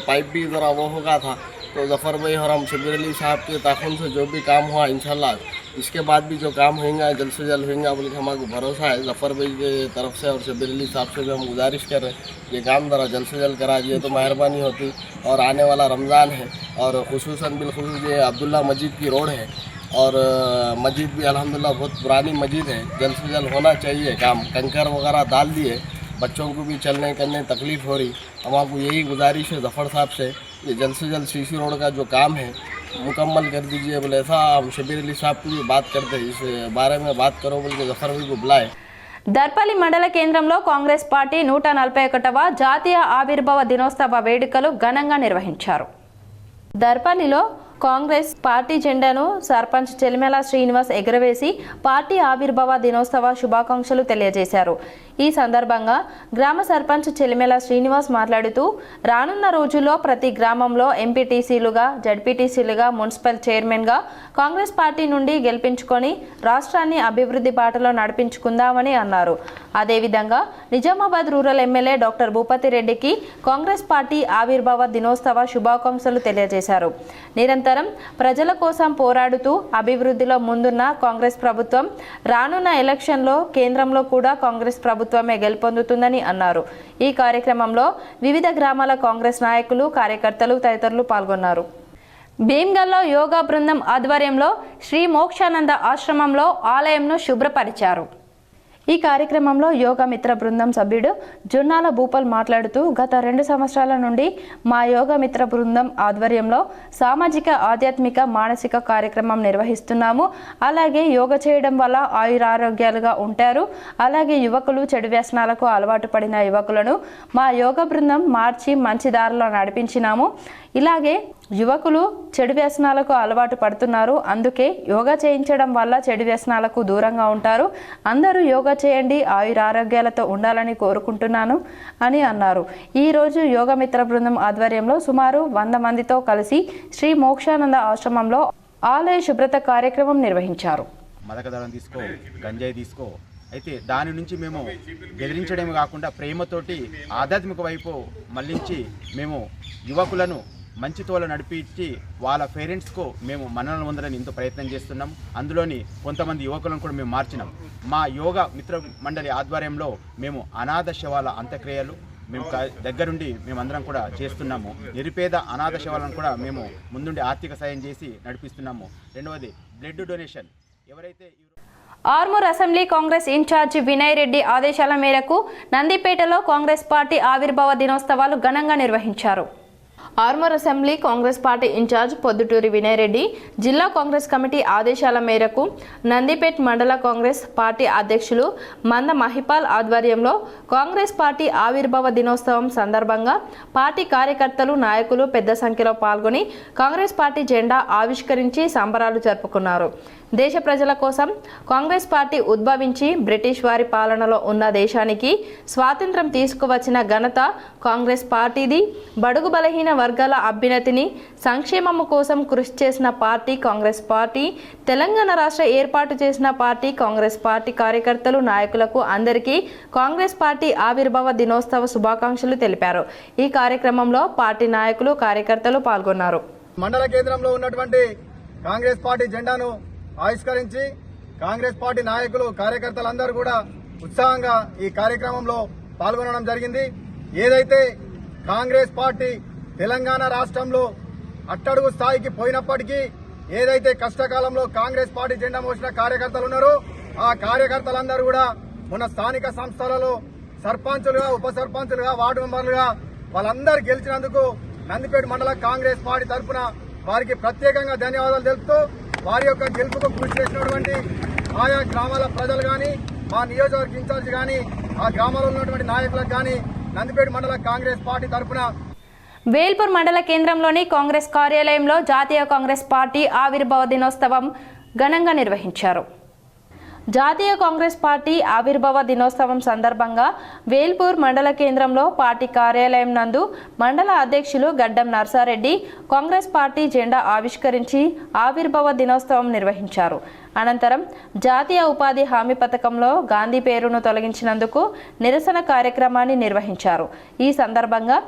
पाइप भी ज़रा वो हो गया था, तो जफ़र भाई और हम शबीर अली साहब के ताखुन से जो भी काम हुआ इंशाल्लाह इसके बाद भी जो काम होगा जल्द से जल्द होगा बोल के हमारे भरोसा है। जफ़र भाई के तरफ से और शबीर अली साहब से भी हम गुजारिश कर रहे हैं ये काम ज़रा जल्द से जल्द करा दिए तो मेहरबानी होती। और आने वाला रमज़ान है और खुसूसन बिलखुसूस ये अब्दुल्ला मस्जिद की रोड है और मस्जिद भी अल्हम्दुलिल्लाह बहुत पुरानी मस्जिद है, जल्द से जल्द होना चाहिए काम। कंकर वगैरह डाल दिए, बच्चों को भी चलने करने तकलीफ़ हो रही। हमारे यही गुजारिश है ज़फ़र साहब से ये जल्द से जल्द सीसी रोड का जो काम है मुकम्मल कर दीजिए बोले। ऐसा हम शबीर अली साहब की भी बात करते हैं, इस बारे में बात करो बोल के ज़फ़र भाई को बुलाए। దర్పల్లి మండల కేంద్రంలో కాంగ్రెస్ పార్టీ 141వ జాతీయ ఆవిర్భావ దినోత్సవ వేడుకలు ఘనంగా నిర్వహించారు. దర్పల్లిలో కాంగ్రెస్ పార్టీ జెండాను సర్పంచ్ చెలిమెల శ్రీనివాస్ ఎగురవేసి పార్టీ ఆవిర్భావ దినోత్సవ శుభాకాంక్షలు తెలియజేశారు. ఈ సందర్భంగా గ్రామ సర్పంచ్ చెలిమెల శ్రీనివాస్ మాట్లాడుతూ రానున్న రోజుల్లో ప్రతి గ్రామంలో ఎంపీటీసీలుగా, జడ్పీటీసీలుగా, మున్సిపల్ చైర్మన్గా కాంగ్రెస్ పార్టీ నుండి గెలిపించుకొని రాష్ట్రాన్ని అభివృద్ధి బాటలో నడిపించుకుందామని అన్నారు. అదేవిధంగా Nizamabad rural MLA doctor Bhupathi రెడ్డికి కాంగ్రెస్ పార్టీ ఆవిర్భావ దినోత్సవ శుభాకాంక్షలు తెలియజేశారు. నిరంతరం ప్రజల కోసం పోరాడుతూ అభివృద్ధిలో ముందున్న కాంగ్రెస్ ప్రభుత్వం రానున్న ఎలక్షన్లో కేంద్రంలో కూడా కాంగ్రెస్ ప్రభుత్వమే గెలుపొందుతుందని అన్నారు. ఈ కార్యక్రమంలో వివిధ గ్రామాల కాంగ్రెస్ నాయకులు, కార్యకర్తలు తదితరులు పాల్గొన్నారు. భీమ్గల్లో యోగా బృందం ఆధ్వర్యంలో శ్రీ మోక్షానంద ఆశ్రమంలో ఆలయంను శుభ్రపరిచారు. ఈ కార్యక్రమంలో యోగా మిత్ర బృందం సభ్యుడు జొన్నాల భూపాల్ మాట్లాడుతూ గత 2 సంవత్సరాల నుండి మా యోగా మిత్ర బృందం ఆధ్వర్యంలో సామాజిక, ఆధ్యాత్మిక, మానసిక కార్యక్రమం నిర్వహిస్తున్నాము. అలాగే యోగా చేయడం వల్ల ఆయురారోగ్యాలుగా ఉంటారు. అలాగే యువకులు చెడు వ్యసనాలకు అలవాటు పడిన యువకులను మా యోగా బృందం మార్చి మంచి దారిలో నడిపించినాము. ఇలాగే యువకులు చెడు వ్యసనాలకు అలవాటు పడుతున్నారు. అందుకే యోగా చేయించడం వల్ల చెడు వ్యసనాలకు దూరంగా ఉంటారు. అందరూ యోగా చేయండి, ఆయురారోగ్యాలతో ఉండాలని కోరుకుంటున్నాను అని అన్నారు. ఈరోజు యోగా మిత్ర బృందం ఆధ్వర్యంలో సుమారు 100 మందితో కలిసి శ్రీ మోక్షానంద ఆశ్రమంలో ఆలయ శుభ్రత కార్యక్రమం నిర్వహించారు. మదకదళం తీసుకో, గంజాయి తీసుకో, అయితే దాని నుంచి మేము బెదిరించడమే కాకుండా ప్రేమతోటి ఆధ్యాత్మిక వైపు మళ్ళించి మేము యువకులను మంచితోల నడిపించి వాళ్ళ పేరెంట్స్కు మేము మన్ననలు పొందడానికి ఎంతో ప్రయత్నం చేస్తున్నాం. అందులోని కొంతమంది యువకులను కూడా మేము మార్చినాం. మా యోగా మిత్ర మండలి ఆధ్వర్యంలో మేము అనాథ శవాల అంత్యక్రియలు మేము దగ్గరుండి మేమందరం కూడా చేస్తున్నాము. నిరుపేద అనాథ శవాలను కూడా మేము ముందుండి ఆర్థిక సాయం చేసి నడిపిస్తున్నాము. రెండవది బ్లడ్ డొనేషన్. ఎవరైతే ఆర్మూర్ అసెంబ్లీ కాంగ్రెస్ ఇన్ఛార్జి వినయ్ రెడ్డి ఆదేశాల మేరకు నందిపేటలో కాంగ్రెస్ పార్టీ ఆవిర్భావ దినోత్సవాలు ఘనంగా నిర్వహించారు. Armoor assembly Congress party incharge Podduturi Vinay Reddy జిల్లా కాంగ్రెస్ కమిటీ ఆదేశాల మేరకు నందిపేట్ మండల కాంగ్రెస్ పార్టీ అధ్యక్షులు మంద మహిపాల్ ఆధ్వర్యంలో కాంగ్రెస్ పార్టీ ఆవిర్భావ దినోత్సవం సందర్భంగా పార్టీ కార్యకర్తలు, నాయకులు పెద్ద సంఖ్యలో పాల్గొని కాంగ్రెస్ పార్టీ జెండా ఆవిష్కరించి సంబరాలు జరుపుకున్నారు. దేశ ప్రజల కోసం కాంగ్రెస్ పార్టీ ఉద్భవించి బ్రిటిష్ వారి పాలనలో ఉన్న దేశానికి స్వాతంత్రం తీసుకువచ్చిన ఘనత కాంగ్రెస్ పార్టీది. బడుగు బలహీన వర్గాల అభ్యున్నతిని, సంక్షేమము కోసం కృషి చేసిన పార్టీ కాంగ్రెస్ పార్టీ. తెలంగాణ రాష్ట్ర ఏర్పాటు చేసిన పార్టీ కాంగ్రెస్ పార్టీ. కార్యకర్తలు, నాయకులకు అందరికీ కాంగ్రెస్ పార్టీ ఆవిర్భావ దినోత్సవ శుభాకాంక్షలు తెలిపారు. ఈ కార్యక్రమంలో పార్టీ నాయకులు, కార్యకర్తలు పాల్గొన్నారు. మండల కేంద్రంలో ఉన్నటువంటి కాంగ్రెస్ పార్టీ జెండాను ఆవిష్కరించి కాంగ్రెస్ పార్టీ నాయకులు, కార్యకర్తలందరూ కూడా ఉత్సాహంగా ఈ కార్యక్రమంలో పాల్గొనడం జరిగింది. ఏదైతే కాంగ్రెస్ పార్టీ తెలంగాణ రాష్ట్రంలో అట్టడుగు స్థాయికి పోయినప్పటికీ ఏదైతే కష్టకాలంలో కాంగ్రెస్ పార్టీ జెండా మోసిన కార్యకర్తలు ఉన్నారో ఆ కార్యకర్తలందరూ కూడా మన స్థానిక సంస్థలలో సర్పంచులుగా, ఉప సర్పంచులుగా, వార్డు మెంబర్లుగా వాళ్ళందరూ గెలిచినందుకు నందిపేట మండల కాంగ్రెస్ పార్టీ తరఫున వారికి ప్రత్యేకంగా ధన్యవాదాలు తెలుపుతూ వారి యొక్క గెలుపుకు కృషి చేసినటువంటి ఆయా గ్రామాల ప్రజలు కానీ, మా నియోజకవర్గ ఇన్ఛార్జి కానీ, ఆ గ్రామాల్లో ఉన్నటువంటి నాయకులకు కానీ నందిపేట మండల కాంగ్రెస్ పార్టీ తరఫున వేల్పూర్ మండల కేంద్రంలోని కాంగ్రెస్ కార్యాలయంలో జాతీయ కాంగ్రెస్ పార్టీ ఆవిర్భావ దినోత్సవం ఘనంగా నిర్వహించారు. జాతీయ కాంగ్రెస్ పార్టీ ఆవిర్భావ దినోత్సవం సందర్భంగా వేల్పూర్ మండల కేంద్రంలో పార్టీ కార్యాలయం నందు మండల అధ్యక్షులు గడ్డం నర్సారెడ్డి కాంగ్రెస్ పార్టీ జెండా ఆవిష్కరించి ఆవిర్భావ దినోత్సవం నిర్వహించారు. అనంతరం జాతీయ ఉపాధి హామీ పథకంలో గాంధీ పేరును తొలగించినందుకు నిరసన కార్యక్రమాన్ని నిర్వహించారు. ఈ సందర్భంగా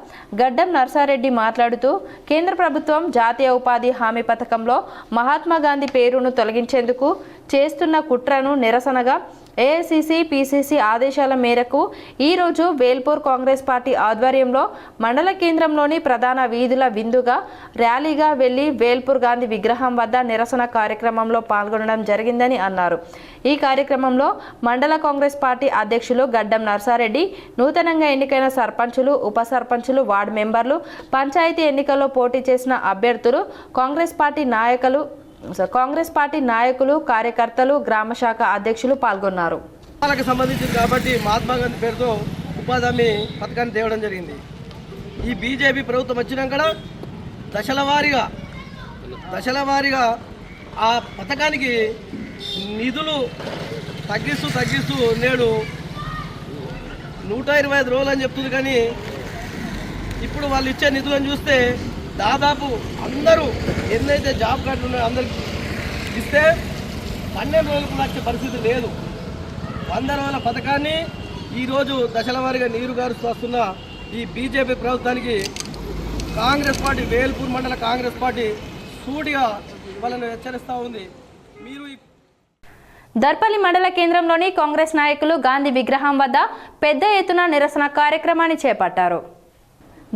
గడ్డం నర్సారెడ్డి మాట్లాడుతూ కేంద్ర ప్రభుత్వం జాతీయ ఉపాధి హామీ పథకంలో మహాత్మా గాంధీ పేరును తొలగించేందుకు చేస్తున్న కుట్రను నిరసనగా ఏఐసిసి పిసిసి ఆదేశాల మేరకు ఈరోజు వేల్పూర్ కాంగ్రెస్ పార్టీ ఆధ్వర్యంలో మండల కేంద్రంలోని ప్రధాన వీధుల విందుగా ర్యాలీగా వెళ్లి వేల్పూర్ గాంధీ విగ్రహం వద్ద నిరసన కార్యక్రమంలో పాల్గొనడం జరిగిందని అన్నారు. ఈ కార్యక్రమంలో మండల కాంగ్రెస్ పార్టీ అధ్యక్షులు గడ్డం నర్సారెడ్డి, నూతనంగా ఎన్నికైన సర్పంచులు, ఉప సర్పంచులు, వార్డు మెంబర్లు, పంచాయతీ ఎన్నికల్లో పోటీ చేసిన అభ్యర్థులు, కాంగ్రెస్ పార్టీ నాయకులు, కార్యకర్తలు, గ్రామ శాఖ అధ్యక్షులు పాల్గొన్నారు. వాళ్ళకి సంబంధించింది కాబట్టి మహాత్మా గాంధీ పేరుతో ఉపాధి హామీ పథకాన్ని తేవడం జరిగింది. ఈ బీజేపీ ప్రభుత్వం వచ్చినాక దశల వారీగా ఆ పథకానికి నిధులు తగ్గిస్తూ నేడు 125 రోజులు అని చెప్తుంది. కానీ ఇప్పుడు వాళ్ళు ఇచ్చే నిధులను చూస్తే దాదాపు అందరూ ఎన్నైతే జాబ్ కార్డులు ఉన్నాయో అందరికి ఇస్తే 12 రోజులకు వచ్చే పరిస్థితి లేదు. 100 రోజుల పథకాన్ని ఈరోజు దశల వారీగా నీరు గారుస్తూ వస్తున్న ఈ బీజేపీ ప్రభుత్వానికి కాంగ్రెస్ పార్టీ, వేల్పూర్ మండల కాంగ్రెస్ పార్టీ సూటిగా వాళ్ళను హెచ్చరిస్తూ ఉంది. మీరు దర్పల్లి మండల కేంద్రంలోని కాంగ్రెస్ నాయకులు గాంధీ విగ్రహం వద్ద పెద్ద ఎత్తున నిరసన కార్యక్రమాన్ని చేపట్టారు.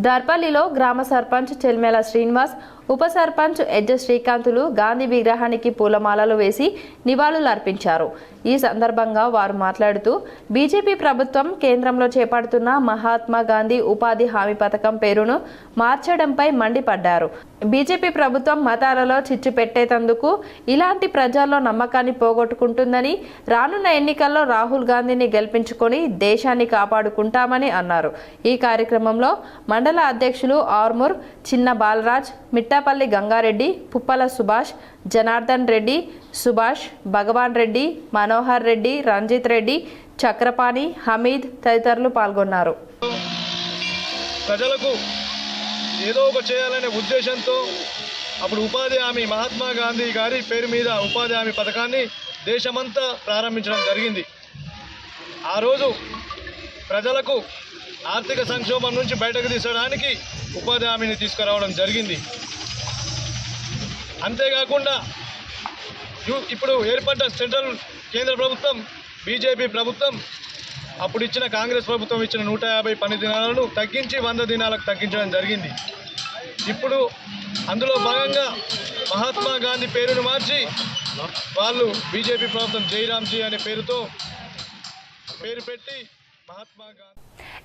దర్పల్లిలో గ్రామ సర్పంచ్ చెల్మేల శ్రీనివాస్, ఉప సర్పంచ్ ఎజ్జ శ్రీకాంతులు గాంధీ విగ్రహానికి పూలమాలలు వేసి నివాళులు అర్పించారు. ఈ సందర్భంగా వారు మాట్లాడుతూ బీజేపీ ప్రభుత్వం కేంద్రంలో చేపడుతున్న మహాత్మా గాంధీ ఉపాధి హామీ పథకం పేరును మార్చడంపై మండిపడ్డారు. బీజేపీ ప్రభుత్వం మతాలలో చిచ్చు పెట్టేందుకు ఇలాంటి ప్రజల్లో నమ్మకాన్ని పోగొట్టుకుంటుందని, రానున్న ఎన్నికల్లో రాహుల్ గాంధీని గెలిపించుకొని దేశాన్ని కాపాడుకుంటామని అన్నారు. ఈ కార్యక్రమంలో మండల అధ్యక్షులు ఆర్మూర్ చిన్న బాలరాజ్, మిట్టాపల్లి గంగారెడ్డి, పుప్పల సుభాష్, జనార్దన్ రెడ్డి, సుభాష్, భగవాన్ రెడ్డి, మనోహర్ రెడ్డి, రంజిత్ రెడ్డి, చక్రపాణి, హమీద్ తదితరులు పాల్గొన్నారు. ప్రజలకు ఏదో ఒక చేయాలనే ఉద్దేశంతో అప్పుడు ఉపాధి హామీ, మహాత్మా గాంధీ గారి పేరు మీద ఉపాధి హామీ పథకాన్ని దేశమంతా ప్రారంభించడం జరిగింది. ఆ రోజు ప్రజలకు ఆర్థిక సంక్షోభం నుంచి బయటకు తీసడానికి ఉపాధి హామీని తీసుకురావడం జరిగింది. అంతేకాకుండా ఇప్పుడు ఏర్పడ్డ సెంట్రల్ కేంద్ర ప్రభుత్వం, బీజేపీ ప్రభుత్వం అప్పుడు ఇచ్చిన కాంగ్రెస్ ప్రభుత్వం ఇచ్చిన 150 పని దినాలను తగ్గించి 100 దినాలకు తగ్గించడం జరిగింది. ఇప్పుడు అందులో భాగంగా మహాత్మా గాంధీ పేరును మార్చి వాళ్ళు బీజేపీ ప్రభుత్వం జైరామ్జీ అనే పేరు పెట్టి మహాత్మా గాంధీ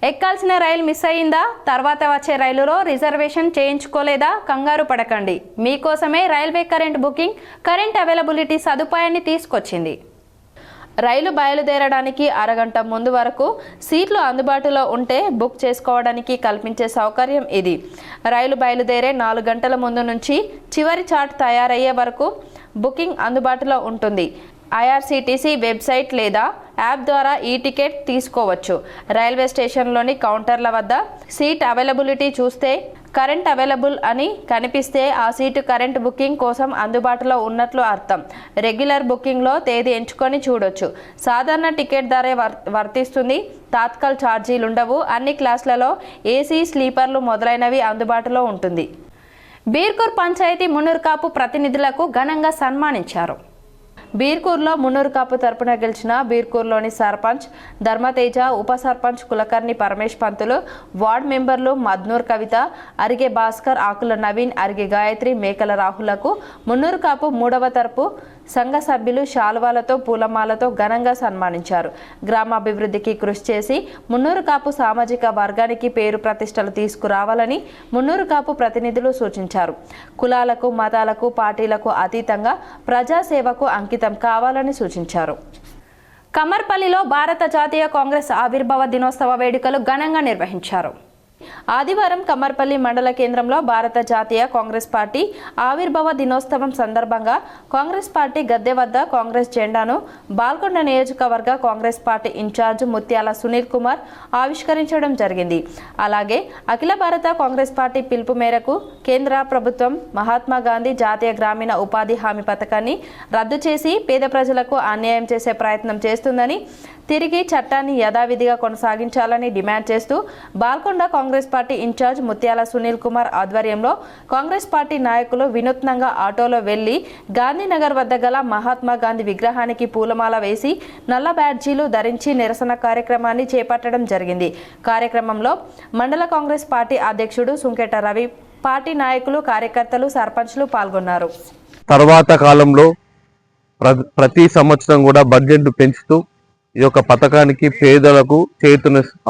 ఎక్కాల్సిన రైలు మిస్ అయ్యిందా? తర్వాత వచ్చే రైలులో రిజర్వేషన్ చేయించుకోలేదా? కంగారు పడకండి. మీకోసమే రైల్వే కరెంట్ అవైలబిలిటీ సదుపాయాన్ని తీసుకొచ్చింది. రైలు బయలుదేరడానికి అరగంట ముందు వరకు సీట్లు అందుబాటులో ఉంటే బుక్ చేసుకోవడానికి కల్పించే సౌకర్యం ఇది. రైలు బయలుదేరే 4 గంటల ముందు నుంచి చివరి చార్ట్ తయారయ్యే వరకు బుకింగ్ అందుబాటులో ఉంటుంది. ఐఆర్సీటీసీ వెబ్సైట్ లేదా యాప్ ద్వారా ఈ టికెట్ తీసుకోవచ్చు. రైల్వే స్టేషన్లోని కౌంటర్ల వద్ద సీట్ అవైలబిలిటీ చూస్తే కరెంట్ అవైలబుల్ అని కనిపిస్తే ఆ సీటు కరెంట్ బుకింగ్ కోసం అందుబాటులో ఉన్నట్లు అర్థం. రెగ్యులర్ బుకింగ్లో తేదీ ఎంచుకొని చూడొచ్చు. సాధారణ టికెట్ ధరే వర్తిస్తుంది. తాత్కాల్ ఛార్జీలుండవు. అన్ని క్లాసులలో ఏసీ, స్లీపర్లు మొదలైనవి అందుబాటులో ఉంటుంది. బీర్కూర్ పంచాయతీ మున్నూరు కాపు ప్రతినిధులకు ఘనంగా సన్మానించారు. బీర్కూర్లో మున్నూరు కాపు తరపున గెలిచిన బీర్కూర్లోని సర్పంచ్ ధర్మతేజ, ఉప సర్పంచ్ కులకర్ణి పరమేష్ పంతులు, వార్డు మెంబర్లు మద్నూర్ కవిత, అరిగే భాస్కర్, ఆకుల నవీన్, అరిగే గాయత్రి, మేకల రాహులకు మున్నూరు కాపు 3వ తరపు సంఘ సభ్యులు శాలువాలతో, పూలమాలతో ఘనంగా సన్మానించారు. గ్రామాభివృద్ధికి కృషి చేసి మున్నూరు కాపు సామాజిక వర్గానికి పేరు ప్రతిష్టలు తీసుకురావాలని మున్నూరు కాపు ప్రతినిధులు సూచించారు. కులాలకు, మతాలకు, పార్టీలకు అతీతంగా ప్రజాసేవకు అంకితం కావాలని సూచించారు. కమర్పల్లిలో భారత జాతీయ కాంగ్రెస్ ఆవిర్భావ దినోత్సవ వేడుకలు ఘనంగా నిర్వహించారు. ఆదివారం కమ్మర్పల్లి మండల కేంద్రంలో భారత జాతీయ కాంగ్రెస్ పార్టీ ఆవిర్భావ దినోత్సవం సందర్భంగా కాంగ్రెస్ పార్టీ గద్దె వద్ద కాంగ్రెస్ జెండాను బాల్కొండ నియోజకవర్గ కాంగ్రెస్ పార్టీ ఇన్ఛార్జ్ ముత్యాల సునీల్ కుమార్ ఆవిష్కరించడం జరిగింది. అలాగే అఖిల భారత కాంగ్రెస్ పార్టీ పిలుపు మేరకు కేంద్ర ప్రభుత్వం మహాత్మా గాంధీ జాతీయ గ్రామీణ ఉపాధి హామీ పథకాన్ని రద్దు చేసి పేద ప్రజలకు అన్యాయం చేసే ప్రయత్నం చేస్తుందని, తిరిగి చట్టాన్ని యథావిధిగా కొనసాగించాలని డిమాండ్ చేస్తూ బాల్కొండ కాంగ్రెస్ పార్టీ ఇన్ఛార్జ్ ముత్యాల సునీల్ కుమార్ ఆధ్వర్యంలో కాంగ్రెస్ పార్టీ నాయకులు వినూత్నంగా ఆటోలో వెళ్లి గాంధీనగర్ వద్ద గల మహాత్మా గాంధీ విగ్రహానికి పూలమాల వేసి నల్ల బ్యాడ్జీలు ధరించి నిరసన కార్యక్రమాన్ని చేపట్టడం జరిగింది. కార్యక్రమంలో మండల కాంగ్రెస్ పార్టీ అధ్యక్షుడు సుంకెట రవి, పార్టీ నాయకులు, కార్యకర్తలు, సర్పంచ్లు పాల్గొన్నారు. తర్వాత కాలంలో ప్రతి సంవత్సరం కూడా బడ్జెట్ పెంచుతూ ఈ యొక్క పథకానికి పేదలకు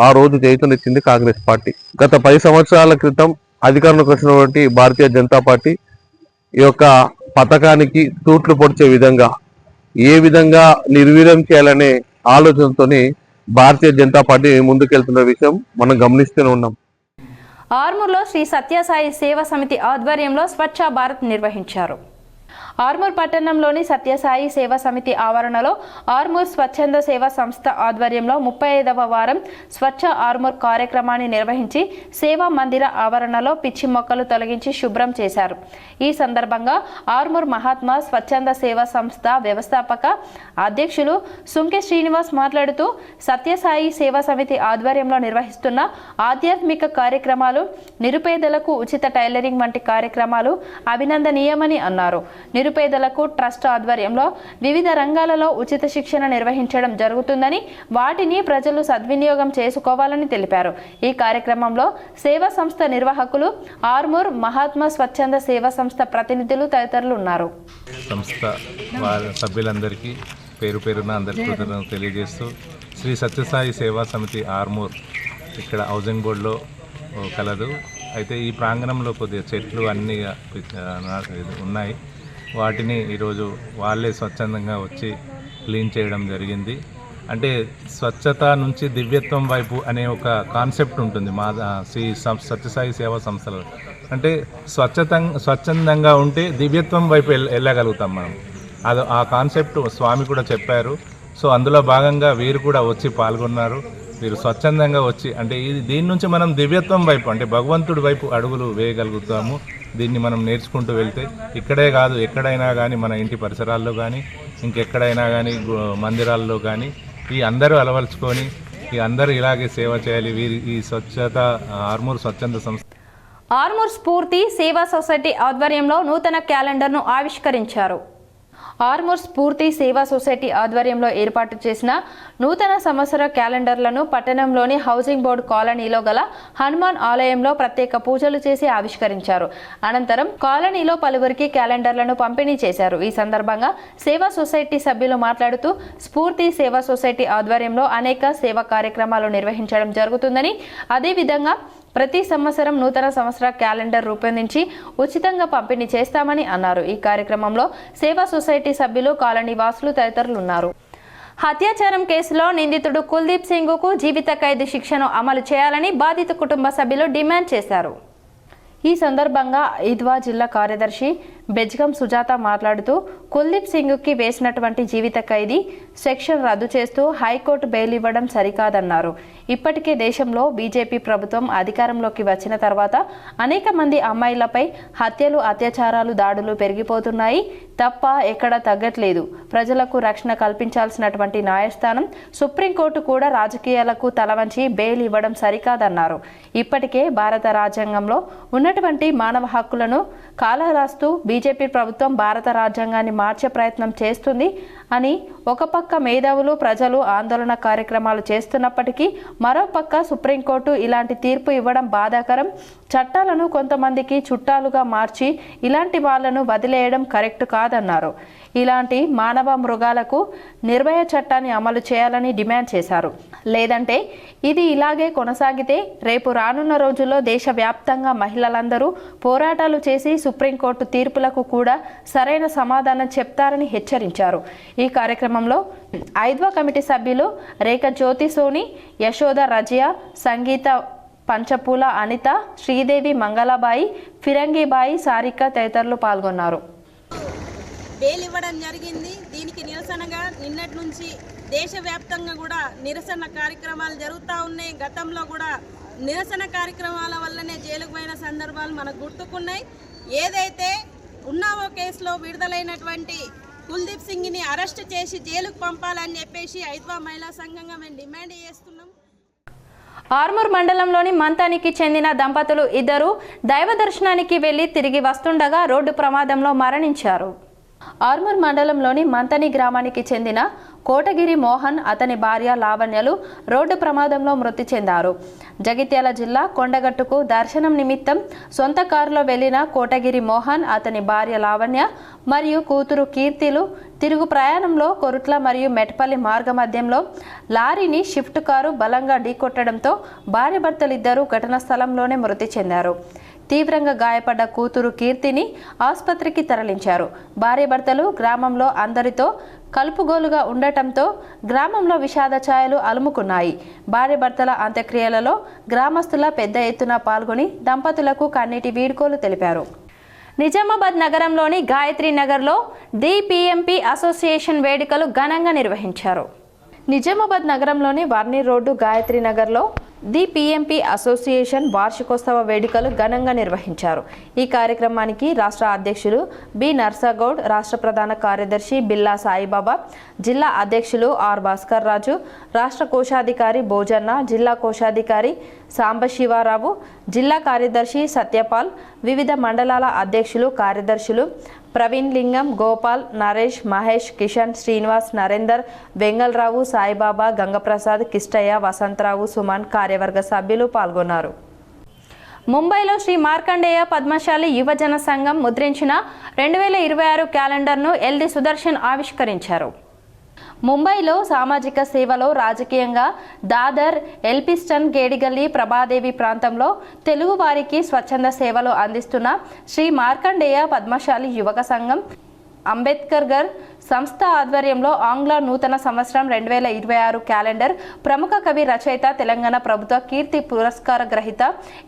ఆ రోజు చేతునిచ్చింది కాంగ్రెస్ పార్టీ. గత 10 సంవత్సరాల క్రితం అధికారంలోకి వచ్చినటువంటి భారతీయ జనతా పార్టీ ఈ యొక్క పథకానికి తూట్లు పొడిచే విధంగా ఏ విధంగా నిర్వీర్యం చేయాలనే ఆలోచనతోని భారతీయ జనతా పార్టీ ముందుకెళ్తున్న విషయం మనం గమనిస్తూనే ఉన్నాం. ఆర్మూర్లో శ్రీ సత్యసాయి సేవా సమితి ఆధ్వర్యంలో స్వచ్ఛ భారత్ నిర్వహించారు. ఆర్మూర్ పట్టణంలోని సత్యసాయి సేవా సమితి ఆవరణలో ఆర్మూర్ స్వచ్ఛంద సేవా సంస్థ ఆధ్వర్యంలో 35వ వారం స్వచ్ఛ ఆర్మూర్ కార్యక్రమాన్ని నిర్వహించి సేవా మందిర ఆవరణలో పిచ్చి మొక్కలు తొలగించి శుభ్రం చేశారు. ఈ సందర్భంగా ఆర్మూర్ మహాత్మా స్వచ్ఛంద సేవా సంస్థ వ్యవస్థాపక అధ్యక్షులు సుంకె శ్రీనివాస్ మాట్లాడుతూ సత్యసాయి సేవా సమితి ఆధ్వర్యంలో నిర్వహిస్తున్న ఆధ్యాత్మిక కార్యక్రమాలు, నిరుపేదలకు ఉచిత టైలరింగ్ వంటి కార్యక్రమాలు అభినందనీయమని అన్నారు. నిరుపేదలకు ట్రస్ట్ ఆధ్వర్యంలో వివిధ రంగాలలో ఉచిత శిక్షణ నిర్వహించడం జరుగుతుందని, వాటిని ప్రజలు సద్వినియోగం చేసుకోవాలని తెలిపారు. ఈ కార్యక్రమంలో సేవా సంస్థ నిర్వాహకులు, ఆర్మూర్ మహాత్మా స్వచ్ఛంద సేవా సంస్థ ప్రతినిధులు తదితరులు ఉన్నారు. సంస్థ సభ్యులందరికీ పేరు పేరున అందరికీ కృతజ్ఞతలు తెలియజేస్తూ శ్రీ సత్యసాయి సేవా సమితి ఆర్మూర్ ఇక్కడ హౌసింగ్ బోర్డులో కలదు. అయితే ఈ ప్రాంగణంలో కొద్దిగా చెట్లు అన్నీ ఉన్నాయి. వాటిని ఈరోజు వాళ్ళే స్వచ్ఛందంగా వచ్చి క్లీన్ చేయడం జరిగింది. అంటే స్వచ్ఛత నుంచి దివ్యత్వం వైపు అనే ఒక కాన్సెప్ట్ ఉంటుంది మా శ్రీ సత్యసాయి సేవా సంస్థలో. అంటే స్వచ్ఛందంగా ఉంటే దివ్యత్వం వైపు వెళ్ళగలుగుతాం మనం. ఆ కాన్సెప్ట్ స్వామి కూడా చెప్పారు. సో అందులో భాగంగా వీరు కూడా వచ్చి పాల్గొన్నారు. వీరు స్వచ్ఛందంగా వచ్చి అంటే దీని నుంచి మనం దివ్యత్వం వైపు అంటే భగవంతుడి వైపు అడుగులు వేయగలుగుతాము. దీన్ని మనం నేర్చుకుంటూ వెళ్తే ఇక్కడే కాదు ఎక్కడైనా కానీ మన ఇంటి పరిసరాల్లో కానీ ఇంకెక్కడైనా కానీ మందిరాల్లో కానీ ఈ అందరూ అలవలుచుకొని ఈ అందరూ ఇలాగే సేవ చేయాలి. వీరి ఈ స్వచ్ఛత ఆర్మూర్ స్వచ్ఛంద సంస్థ ఆర్మూర్ స్ఫూర్తి సేవా సొసైటీ ఆధ్వర్యంలో నూతన క్యాలెండర్ను ఆవిష్కరించారు. ఆర్మూర్ స్ఫూర్తి సేవా సొసైటీ ఆధ్వర్యంలో ఏర్పాటు చేసిన నూతన సంవత్సర క్యాలెండర్లను పట్టణంలోని హౌసింగ్ బోర్డు కాలనీలో గల హనుమాన్ ఆలయంలో ప్రత్యేక పూజలు చేసి ఆవిష్కరించారు. అనంతరం కాలనీలో పలువురికి క్యాలెండర్లను పంపిణీ చేశారు. ఈ సందర్భంగా సేవా సొసైటీ సభ్యులు మాట్లాడుతూ స్ఫూర్తి సేవా సొసైటీ ఆధ్వర్యంలో అనేక సేవా కార్యక్రమాలు నిర్వహించడం జరుగుతుందని, అదేవిధంగా ప్రతి సంవత్సరం నూతన సంవత్సర క్యాలెండర్ రూపొందించి ఉచితంగా పంపిణీ చేస్తామని అన్నారు. ఈ కార్యక్రమంలో సేవా సొసైటీ సభ్యులు, కాలనీ వాసులు తదితరులు ఉన్నారు. హత్యాచారం కేసులో నిందితుడు కుల్దీప్ సింగ్కు జీవిత ఖైదు శిక్షను అమలు చేయాలని బాధిత కుటుంబ సభ్యులు డిమాండ్ చేశారు. ఈ సందర్భంగా ఈద్వా జిల్లా కార్యదర్శి బెజ్గం సుజాత మాట్లాడుతూ కుల్దీప్ సింగ్కి వేసినటువంటి జీవిత ఖైదీ సెక్షన్ రద్దు చేస్తూ హైకోర్టు బెయిల్ ఇవ్వడం సరికాదన్నారు. ఇప్పటికే దేశంలో బీజేపీ ప్రభుత్వం అధికారంలోకి వచ్చిన తర్వాత అనేక మంది అమ్మాయిలపై హత్యలు, అత్యాచారాలు, దాడులు పెరిగిపోతున్నాయి తప్ప ఎక్కడ తగ్గట్లేదు. ప్రజలకు రక్షణ కల్పించాల్సినటువంటి న్యాయస్థానం సుప్రీంకోర్టు కూడా రాజకీయాలకు తలవంచి బెయిల్ ఇవ్వడం సరికాదన్నారు. ఇప్పటికే భారత రాజ్యాంగంలో ఉన్నటువంటి మానవ హక్కులను కాలరాస్తూ బీజేపీ ప్రభుత్వం భారత రాజ్యాంగాన్ని మార్చే ప్రయత్నం చేస్తుంది అని ఒక పక్క మేధావులు, ప్రజలు ఆందోళన కార్యక్రమాలు చేస్తున్నప్పటికీ మరోపక్క సుప్రీంకోర్టు ఇలాంటి తీర్పు ఇవ్వడం బాధాకరం. చట్టాలను కొంతమందికి చుట్టాలుగా మార్చి ఇలాంటి వాళ్లను వదిలేయడం కరెక్ట్ కాదన్నారు. ఇలాంటి మానవ మృగాలకు నిర్భయ చట్టాన్ని అమలు చేయాలని డిమాండ్ చేశారు. లేదంటే ఇది ఇలాగే కొనసాగితే రేపు రానున్న రోజుల్లో దేశవ్యాప్తంగా మహిళలందరూ పోరాటాలు చేసి సుప్రీంకోర్టు తీర్పులకు కూడా సరైన సమాధానం చెప్తారని హెచ్చరించారు. ఈ కార్యక్రమంలో ఐద్వా కమిటీ సభ్యులు రేఖ జ్యోతి సోని, యశోద రజియా, సంగీత పంచపూల అనిత, శ్రీదేవి, మంగళబాయి, ఫిరంగిబాయి, సారిక తదితరులు పాల్గొన్నారు. బెయిల్ ఇవ్వడం జరిగింది. దీనికి నిరసనగా నిన్నటి నుంచి దేశవ్యాప్తంగా కూడా నిరసన కార్యక్రమాలు జరుగుతూ ఉన్నాయి. గతంలో కూడా నిరసన కార్యక్రమాల వల్లనే జైలుకు పోయిన సందర్భాలు మనకు గుర్తుకున్నాయి. ఏదైతే ఉన్నావో కేసులో విడుదలైనటువంటి కుల్దీప్ సింగ్ని అరెస్ట్ చేసి జైలుకు పంపాలని చెప్పేసి ఐద్వా మహిళా సంఘంగా మేము డిమాండ్ చేస్తున్నాం. ఆర్మూర్ మండలంలోని మంతానికి చెందిన దంపతులు ఇద్దరు దైవ దర్శనానికి వెళ్లి తిరిగి వస్తుండగా రోడ్డు ప్రమాదంలో మరణించారు. ఆర్మూర్ మండలంలోని మంతని గ్రామానికి చెందిన కోటగిరి మోహన్, అతని భార్య లావణ్యలు రోడ్డు ప్రమాదంలో మృతి చెందారు. జగిత్యాల జిల్లా కొండగట్టుకు దర్శనం నిమిత్తం సొంత కారులో వెళ్లిన కోటగిరి మోహన్, అతని భార్య లావణ్య మరియు కూతురు కీర్తిలు తిరుగు ప్రయాణంలో కొరుట్ల మరియు మెట్పల్లి మార్గ మధ్యంలో లారీని షిఫ్ట్ కారు బలంగా ఢీకొట్టడంతో భార్యాభర్తలిద్దరూ ఘటనా స్థలంలోనే మృతి చెందారు. తీవ్రంగా గాయపడ్డ కూతురు కీర్తిని ఆసుపత్రికి తరలించారు. భార్యాభర్తలు గ్రామంలో అందరితో కలుపుగోలుగా ఉండటంతో గ్రామంలో విషాద ఛాయలు అలుముకున్నాయి. భార్యాభర్తల అంత్యక్రియలలో గ్రామస్తుల పెద్ద ఎత్తున పాల్గొని దంపతులకు కన్నీటి వీడ్కోలు తెలిపారు. నిజామాబాద్ నగరంలోని గాయత్రి నగర్లో డిపిఎంపి అసోసియేషన్ వేడుకలు ఘనంగా నిర్వహించారు. నిజామాబాద్ నగరంలోని వర్ని రోడ్డు గాయత్రి నగర్లో ది పిఎంపి అసోసియేషన్ వార్షికోత్సవ వేడుకలు ఘనంగా నిర్వహించారు. ఈ కార్యక్రమానికి రాష్ట్ర అధ్యక్షులు బి నర్సాగౌడ్, రాష్ట్ర ప్రధాన కార్యదర్శి బిల్లా సాయిబాబా, జిల్లా అధ్యక్షులు ఆర్ భాస్కర్ రాజు, రాష్ట్ర కోశాధికారి భోజన్న, జిల్లా కోశాధికారి సాంబశివారావు, జిల్లా కార్యదర్శి సత్యపాల్, వివిధ మండలాల అధ్యక్షులు, కార్యదర్శులు ప్రవీణ్ లింగం, గోపాల్, నరేష్, మహేష్, కిషన్, శ్రీనివాస్, నరేందర్, వెంగళరావు, సాయిబాబా, గంగప్రసాద్, కిష్టయ్య, వసంతరావు, సుమన్, కార్యవర్గ సభ్యులు పాల్గొన్నారు. ముంబైలో శ్రీ మార్కండేయ పద్మశాలి యువజన సంఘం ముద్రించిన 2026 క్యాలెండర్ను ఎల్డి సుదర్శన్ ఆవిష్కరించారు. ముంబైలో సామాజిక సేవలో రాజకీయంగా దాదర్, ఎల్పిస్టన్, గేడిగల్లి, ప్రభాదేవి ప్రాంతంలో తెలుగు వారికి స్వచ్ఛంద సేవలు అందిస్తున్న శ్రీ మార్కండేయ పద్మశాలి యువక సంఘం అంబేద్కర్ గర్ సంస్థ ఆధ్వర్యంలో ఆంగ్ల నూతన సంవత్సరం 2026 క్యాలెండర్ ప్రముఖ కవి రచయిత, తెలంగాణ ప్రభుత్వ కీర్తి పురస్కార గ్రహీత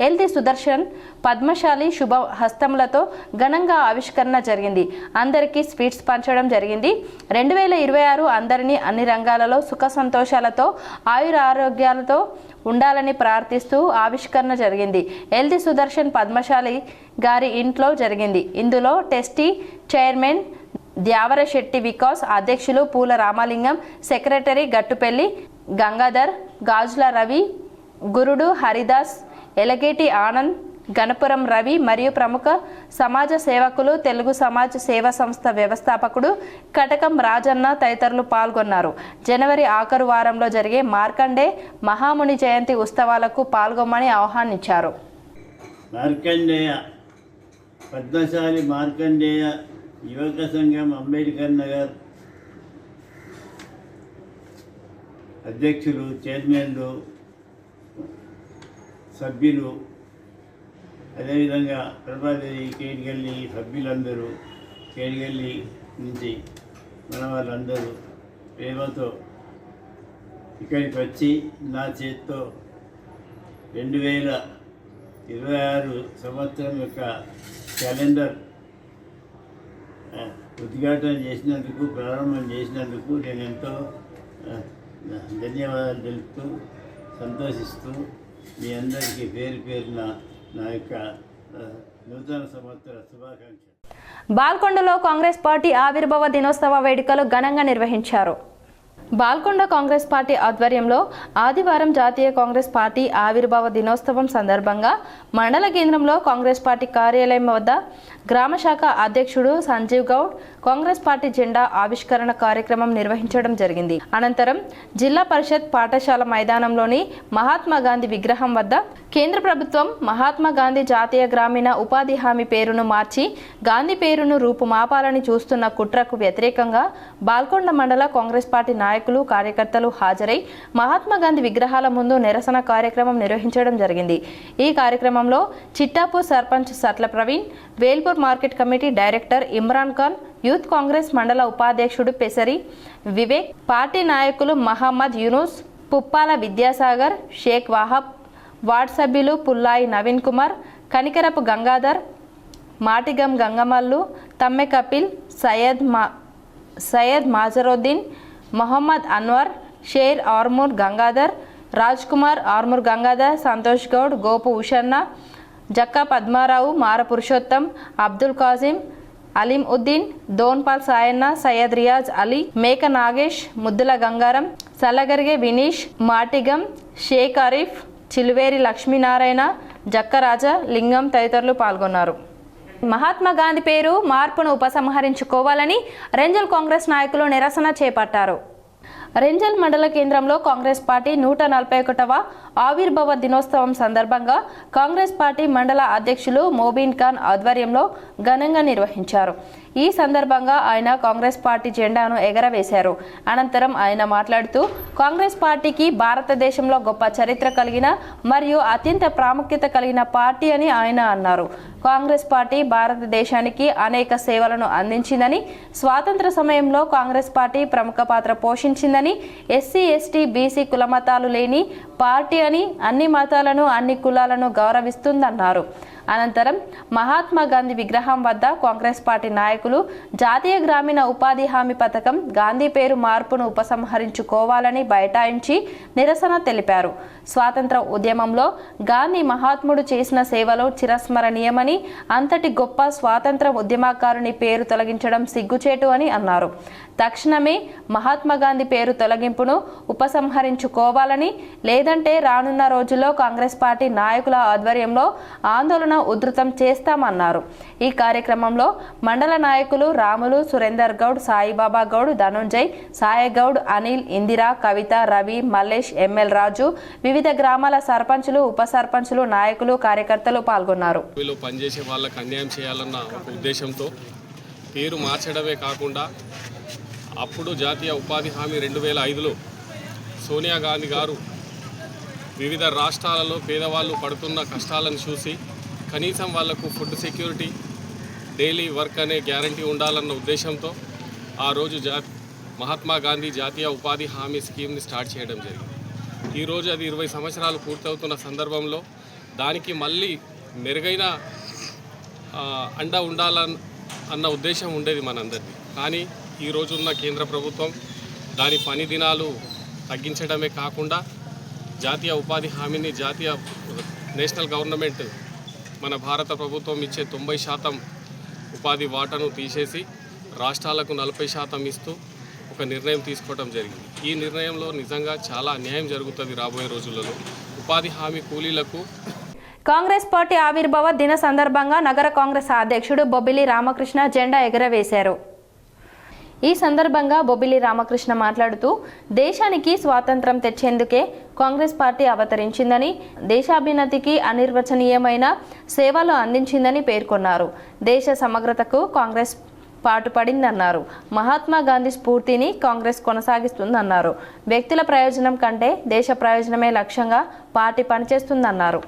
ఎల్డి సుదర్శన్ పద్మశాలి శుభ హస్తములతో ఘనంగా ఆవిష్కరణ జరిగింది. అందరికీ స్వీట్స్ పంచడం జరిగింది. 2026 అందరినీ అన్ని రంగాలలో సుఖ సంతోషాలతో ఆయురారోగ్యాలతో ఉండాలని ప్రార్థిస్తూ ఆవిష్కరణ జరిగింది. ఎల్డి సుదర్శన్ పద్మశాలి గారి ఇంట్లో జరిగింది. ఇందులో టెస్టీ చైర్మన్ ద్యావర శెట్టి వికాస్, అధ్యక్షులు పూల రామలింగం, సెక్రటరీ గట్టుపెల్లి గంగాధర్, గాజుల రవి, గురుడు హరిదాస్, ఎలగేటి ఆనంద్, గణపురం రవి మరియు ప్రముఖ సమాజ సేవకులు, తెలుగు సమాజ్ సేవా సంస్థ వ్యవస్థాపకుడు కటకం రాజన్న తదితరులు పాల్గొన్నారు. జనవరి ఆఖరు వారంలో జరిగే మార్కండే మహాముని జయంతి ఉత్సవాలకు పాల్గొమని ఆహ్వానించారు. మార్కండేయ పద్మశాలి మార్కండేయ యువక సంఘం అంబేద్కర్ నగర్ అధ్యక్షులు, చైర్మన్లు, సభ్యులు, అదేవిధంగా ప్రభాదేవి, కేడిగల్లి సభ్యులందరూ, కేడిగల్లి నుంచి మన వాళ్ళందరూ ప్రేమతో ఇక్కడికి వచ్చి నా చేత్తో 2026 సంవత్సరం యొక్క క్యాలెండర్ ఉద్ఘాటన చేసినందుకు, ప్రారంభం చేసినందుకు నేను ఎంతో ధన్యవాదాలు తెలుపుతూ సంతోషిస్తూ మీ అందరికీ పేరు పేరున నా యొక్క నూతన సంవత్సర శుభాకాంక్షలు. బాల్కొండలో కాంగ్రెస్ పార్టీ ఆవిర్భావ దినోత్సవ వేడుకలు ఘనంగా నిర్వహించారు. బాల్కొండ కాంగ్రెస్ పార్టీ ఆధ్వర్యంలో ఆదివారం జాతీయ కాంగ్రెస్ పార్టీ ఆవిర్భావ దినోత్సవం సందర్భంగా మండల కేంద్రంలో కాంగ్రెస్ పార్టీ కార్యాలయం వద్ద గ్రామ శాఖ అధ్యక్షుడు సంజీవ్ గౌడ్ కాంగ్రెస్ పార్టీ జెండా ఆవిష్కరణ కార్యక్రమం నిర్వహించడం జరిగింది. అనంతరం జిల్లా పరిషత్ పాఠశాల మైదానంలోని మహాత్మా గాంధీ విగ్రహం వద్ద కేంద్ర ప్రభుత్వం మహాత్మా గాంధీ జాతీయ గ్రామీణ ఉపాధి హామీ పేరును మార్చి గాంధీ పేరును రూపుమాపాలని చూస్తున్న కుట్రకు వ్యతిరేకంగా బాల్కొండ మండల కాంగ్రెస్ పార్టీ నాయకులు, కార్యకర్తలు హాజరై మహాత్మా గాంధీ విగ్రహాల ముందు నిరసన కార్యక్రమం నిర్వహించడం జరిగింది. ఈ కార్యక్రమంలో Chittapur sarpanch Satla Praveen, Velpur market committee director Imran Khan, youth Congress మండల ఉపాధ్యక్షుడు పెసరి వివేక్, పార్టీ నాయకులు మహమ్మద్ యూనుస్, పుప్పాల విద్యాసాగర్, షేక్ వాహబ్, వార్డు సభ్యులు పుల్లాయి నవీన్ కుమార్, కనికరపు గంగాధర్, మాటిగం గంగమల్లు, తమ్మె కపిల్, సయ్యద్ మాజరుద్దీన్, మొహమ్మద్ అన్వర్, షేర్ ఆర్మూర్ గంగాధర్, రాజ్ కుమార్ ఆర్మూర్ గంగాధర్, సంతోష్ గౌడ్, గోపు ఉషన్న, జక్కా పద్మారావు, మార పురుషోత్తం, అబ్దుల్ కాజిం, అలీం ఉద్దీన్, దోన్పాల్ సాయన్న, సయ్యద్ రియాజ్ అలీ, మేక నాగేష్, ముద్దుల గంగారం, సల్లగరిగే వినీష్, మాటిగం, షేక్ అరీఫ్, చిలువేరి లక్ష్మీనారాయణ, జక్కరాజ, లింగం తదితరులు పాల్గొన్నారు. మహాత్మా గాంధీ పేరు మార్పును ఉపసంహరించుకోవాలని రెంజల్ కాంగ్రెస్ నాయకులు నిరసన చేపట్టారు. రెంజల్ మండల కేంద్రంలో కాంగ్రెస్ పార్టీ 141వ ఆవిర్భావ దినోత్సవం సందర్భంగా కాంగ్రెస్ పార్టీ మండల అధ్యక్షులు మోబీన్ ఖాన్ ఆధ్వర్యంలో ఘనంగా నిర్వహించారు. ఈ సందర్భంగా ఆయన కాంగ్రెస్ పార్టీ జెండాను ఎగరవేశారు. అనంతరం ఆయన మాట్లాడుతూ కాంగ్రెస్ పార్టీకి భారతదేశంలో గొప్ప చరిత్ర కలిగిన మరియు అత్యంత ప్రాముఖ్యత కలిగిన పార్టీ అని ఆయన అన్నారు. కాంగ్రెస్ పార్టీ భారతదేశానికి అనేక సేవలను అందించిందని, స్వాతంత్ర సమయంలో కాంగ్రెస్ పార్టీ ప్రముఖ పాత్ర పోషించిందని, ఎస్సీ ఎస్టీ బీసీ కులమతాలు లేని పార్టీ అని, అన్ని మతాలను అన్ని కులాలను గౌరవిస్తుందన్నారు. అనంతరం మహాత్మా గాంధీ విగ్రహం వద్ద కాంగ్రెస్ పార్టీ నాయకులు జాతీయ గ్రామీణ ఉపాధి హామీ పథకం గాంధీ పేరు మార్పును ఉపసంహరించుకోవాలని బైఠాయించి నిరసన తెలిపారు. స్వాతంత్ర ఉద్యమంలో గాంధీ మహాత్ముడు చేసిన సేవలు చిరస్మరణీయమని, అంతటి గొప్ప స్వాతంత్ర ఉద్యమకారుని పేరు తొలగించడం సిగ్గుచేటు అని అన్నారు. తక్షణమే మహాత్మా గాంధీ పేరు తొలగింపును ఉపసంహరించుకోవాలని, లేదంటే రానున్న రోజుల్లో కాంగ్రెస్ పార్టీ నాయకుల ఆధ్వర్యంలో ఆందోళన ఉధృతం చేస్తామన్నారు. ఈ కార్యక్రమంలో మండల నాయకులు రాములు, సురేందర్ గౌడ్, సాయిబాబా గౌడ్, ధనుంజయ్, సాయగౌడ్, అనిల్, ఇందిరా, కవిత, రవి, మల్లేష్, ఎంఎల్ రాజు, వివిధ గ్రామాల సర్పంచులు, ఉప సర్పంచులు, నాయకులు, కార్యకర్తలు పాల్గొన్నారు. పనిచేసే వాళ్ళకి అన్యాయం చేయాలన్న ఒక ఉద్దేశంతో పేరు మార్చడమే కాకుండా అప్పుడు జాతీయ ఉపాధి హామీ 2005లో సోనియా గాంధీ గారు వివిధ రాష్ట్రాలలో పేదవాళ్ళు పడుతున్న కష్టాలను చూసి కనీసం వాళ్లకు ఫుడ్ సెక్యూరిటీ, డైలీ వర్క్ అనే గ్యారంటీ ఉండాలన్న ఉద్దేశంతో ఆ రోజు మహాత్మా గాంధీ జాతీయ ఉపాధి హామీ స్కీమ్ని స్టార్ట్ చేయడం జరిగింది. ఈరోజు అది 20 సంవత్సరాలు పూర్తవుతున్న సందర్భంలో దానికి మళ్ళీ మెరుగైన అండ ఉండాలన్న ఉద్దేశం ఉండేది మనందరిది. కానీ ఈరోజున్న కేంద్ర ప్రభుత్వం దాని పని దినాలు తగ్గించడమే కాకుండా జాతీయ ఉపాధి హామీని నేషనల్ గవర్నమెంట్ మన భారత ప్రభుత్వం ఇచ్చే 90% ఉపాధి వాటాను తీసేసి రాష్ట్రాలకు 40% ఇస్తూ ఒక నిర్ణయం తీసుకోవడం జరిగింది. ఈ నిర్ణయంలో నిజంగా చాలా అన్యాయం జరుగుతుంది రాబోయే రోజులలో. ఉపాధి హామీ కూలీలకు కాంగ్రెస్ పార్టీ ఆవిర్భావ దిన సందర్భంగా నగర కాంగ్రెస్ అధ్యక్షుడు బొబ్బిలి రామకృష్ణ జెండా ఎగరవేశారు. ఈ సందర్భంగా బొబ్బిలి రామకృష్ణ మాట్లాడుతూ దేశానికి స్వాతంత్రం తెచ్చేందుకే కాంగ్రెస్ పార్టీ అవతరించిందని, దేశాభివృద్ధికి అనిర్వచనీయమైన సేవలు అందించిందని పేర్కొన్నారు. దేశ సమగ్రతకు కాంగ్రెస్ పాటుపడిందన్నారు. మహాత్మా గాంధీ స్ఫూర్తిని కాంగ్రెస్ కొనసాగిస్తుందన్నారు. వ్యక్తుల ప్రయోజనం కంటే దేశ ప్రయోజనమే లక్ష్యంగా పార్టీ పనిచేస్తుందన్నారు.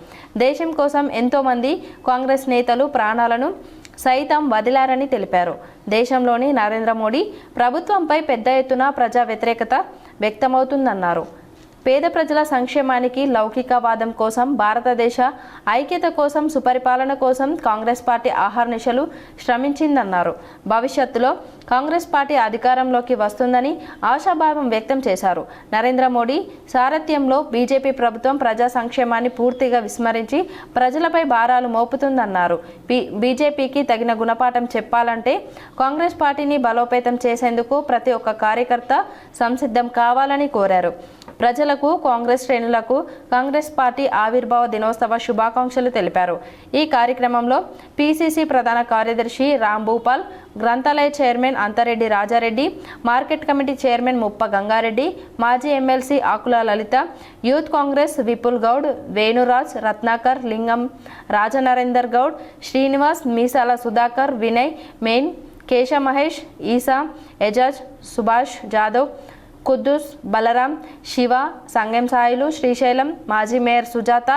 దేశం కోసం ఎంతోమంది కాంగ్రెస్ నేతలు ప్రాణాలను సైతం వదిలారని తెలిపారు. దేశంలోని నరేంద్ర మోడీ ప్రభుత్వంపై పెద్ద ఎత్తున ప్రజా వ్యతిరేకత వ్యక్తమవుతుందన్నారు. పేద ప్రజల సంక్షేమానికి, లౌకికవాదం కోసం, భారతదేశ ఐక్యత కోసం, సుపరిపాలన కోసం కాంగ్రెస్ పార్టీ అహర్నిశలు శ్రమించిందన్నారు. భవిష్యత్తులో కాంగ్రెస్ పార్టీ అధికారంలోకి వస్తుందని ఆశాభావం వ్యక్తం చేశారు. నరేంద్ర మోడీ సారథ్యంలో బీజేపీ ప్రభుత్వం ప్రజా సంక్షేమాన్ని పూర్తిగా విస్మరించి ప్రజలపై భారాలు మోపుతుందన్నారు. బీజేపీకి తగిన గుణపాఠం చెప్పాలంటే కాంగ్రెస్ పార్టీని బలోపేతం చేసేందుకు ప్రతి ఒక్క కార్యకర్త సంసిద్ధం కావాలని కోరారు. ప్రజలకు, కాంగ్రెస్ శ్రేణులకు కాంగ్రెస్ పార్టీ ఆవిర్భావ దినోత్సవ శుభాకాంక్షలు తెలిపారు. ఈ కార్యక్రమంలో పీసీసీ ప్రధాన కార్యదర్శి రామ్ భూపాల్, గ్రంథాలయ chairman Anthareddy Rajareddy, market committee chairman Muppa Gangareddy, మాజీ ఎమ్మెల్సీ ఆకుల లలిత, యూత్ కాంగ్రెస్ విపుల్ గౌడ్, వేణురాజ్, రత్నాకర్, లింగం, రాజనరేందర్ గౌడ్, శ్రీనివాస్, మీసాల సుధాకర్, వినయ్, మెయిన్, కేశ మహేష్, ఈసా, ఎజాజ్, సుభాష్ జాదవ్, కుద్దూస్, బలరాం, శివ, సంగం సాయిలు, శ్రీశైలం, మాజీ మేయర్ సుజాత,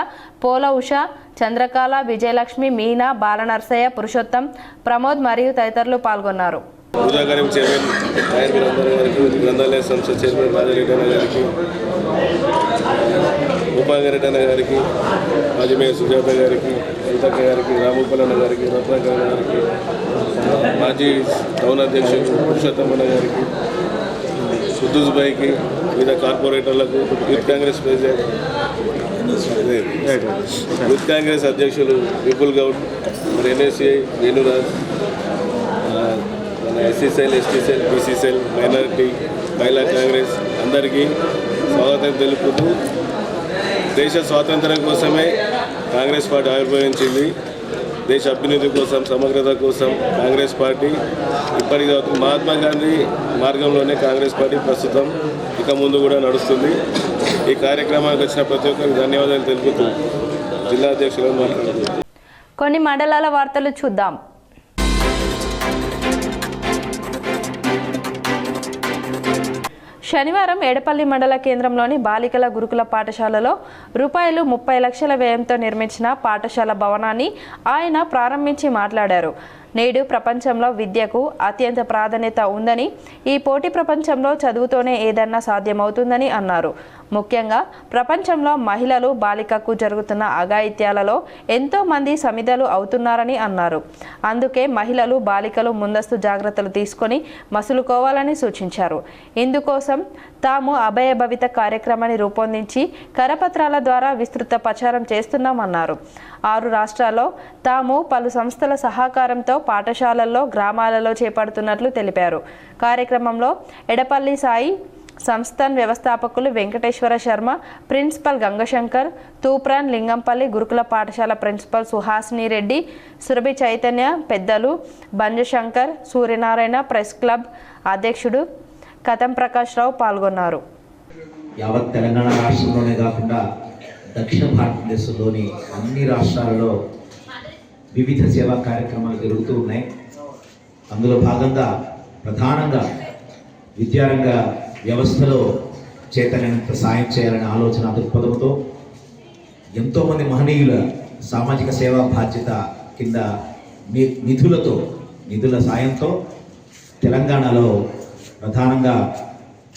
పోల ఉష, చంద్రకాల, విజయలక్ష్మి, మీనా, బాలనర్సయ్య, పురుషోత్తం, ప్రమోద్ మరియు తదితరులు పాల్గొన్నారు. పూజాగారం చైర్మన్ నాయర్ వీరందర్ గారికి, గ్రంథాలయ సంస్థ చైర్మన్ రాజరెడ్డి అన్న గారికి, ఉపాగారెడ్డి అన్న గారికి, రాజమేయ సుజాత గారికి, అంతక్క గారికి, రామోపలన్న గారికి, రత్నాకర్ గారికి, మాజీ టౌన్ అధ్యక్షుడు పురుషోత్తమన్న గారికి, సుద్దూజ్ భాయ్కి, వివిధ కార్పొరేటర్లకు, youth Congress president, youth Congress అధ్యక్షులు విపుల్ గౌడ్, మరి ఎన్ఎస్సిఐ వేణురాజ్, మన SC cell, ST cell, BC cell, minority, మహిళా కాంగ్రెస్ అందరికీ స్వాగతం తెలుపుతూ, దేశ స్వాతంత్ర్యం కోసమే కాంగ్రెస్ పార్టీ ఆవిర్భవించింది. దేశ అభ్యున్నతి కోసం, సమగ్రత కోసం కాంగ్రెస్ పార్టీ ఇప్పటికీ మహాత్మా గాంధీ మార్గంలోనే కాంగ్రెస్ పార్టీ ప్రస్తుతం ఇక ముందు కూడా నడుస్తుంది. ఈ కార్యక్రమానికి వచ్చిన ప్రతి ఒక్కరికి ధన్యవాదాలు తెలుపుతూ జిల్లా అధ్యక్షులను మాట్లాడుతున్నారు. కొన్ని మండలాల వార్తలు చూద్దాం. శనివారం ఎడపల్లి మండల కేంద్రంలోని బాలికల గురుకుల పాఠశాలలో రూపాయలు 30 లక్షల వ్యయంతో నిర్మించిన పాఠశాల భవనాన్ని ఆయన ప్రారంభించి మాట్లాడారు. నేడు ప్రపంచంలో విద్యకు అత్యంత ప్రాధాన్యత ఉందని, ఈ పోటీ ప్రపంచంలో చదువుతోనే ఏదన్నా సాధ్యమవుతుందని అన్నారు. ముఖ్యంగా ప్రపంచంలో మహిళలు బాలికకు జరుగుతున్న అఘాయిత్యాలలో ఎంతో మంది సమిధలు అవుతున్నారని అన్నారు. అందుకే మహిళలు బాలికలు ముందస్తు జాగ్రత్తలు తీసుకొని మసులుకోవాలని సూచించారు. ఇందుకోసం తాము అభయ భవిత కార్యక్రమాన్ని రూపొందించి కరపత్రాల ద్వారా విస్తృత ప్రచారం చేస్తున్నామన్నారు. 6 రాష్ట్రాల్లో తాము పలు సంస్థల సహకారంతో పాఠశాలల్లో, గ్రామాలలో చేపడుతున్నట్లు తెలిపారు. కార్యక్రమంలో ఎడపల్లి సాయి సంస్థాన్ వ్యవస్థాపకులు వెంకటేశ్వర శర్మ, ప్రిన్సిపల్ గంగశంకర్, తూప్రాన్ లింగంపల్లి గురుకుల పాఠశాల ప్రిన్సిపల్ సుహాసిని రెడ్డి, సురభి చైతన్య, పెద్దలు బంజశంకర్, సూర్యనారాయణ, ప్రెస్ క్లబ్ అధ్యక్షుడు కతం ప్రకాష్ రావు పాల్గొన్నారు. యావత్ తెలంగాణ రాష్ట్రంలోనే కాకుండా దక్షిణ భారతదేశంలోని అన్ని రాష్ట్రాలలో వివిధ సేవా కార్యక్రమాలు జరుగుతూ ఉన్నాయి. అందులో భాగంగా ప్రధానంగా విద్యారంగ వ్యవస్థలో చేతనంత సాయం చేయాలనే ఆలోచన దృక్పథంతో ఎంతోమంది మహనీయుల సామాజిక సేవా బాధ్యత కింద నిధుల సాయంతో తెలంగాణలో ప్రధానంగా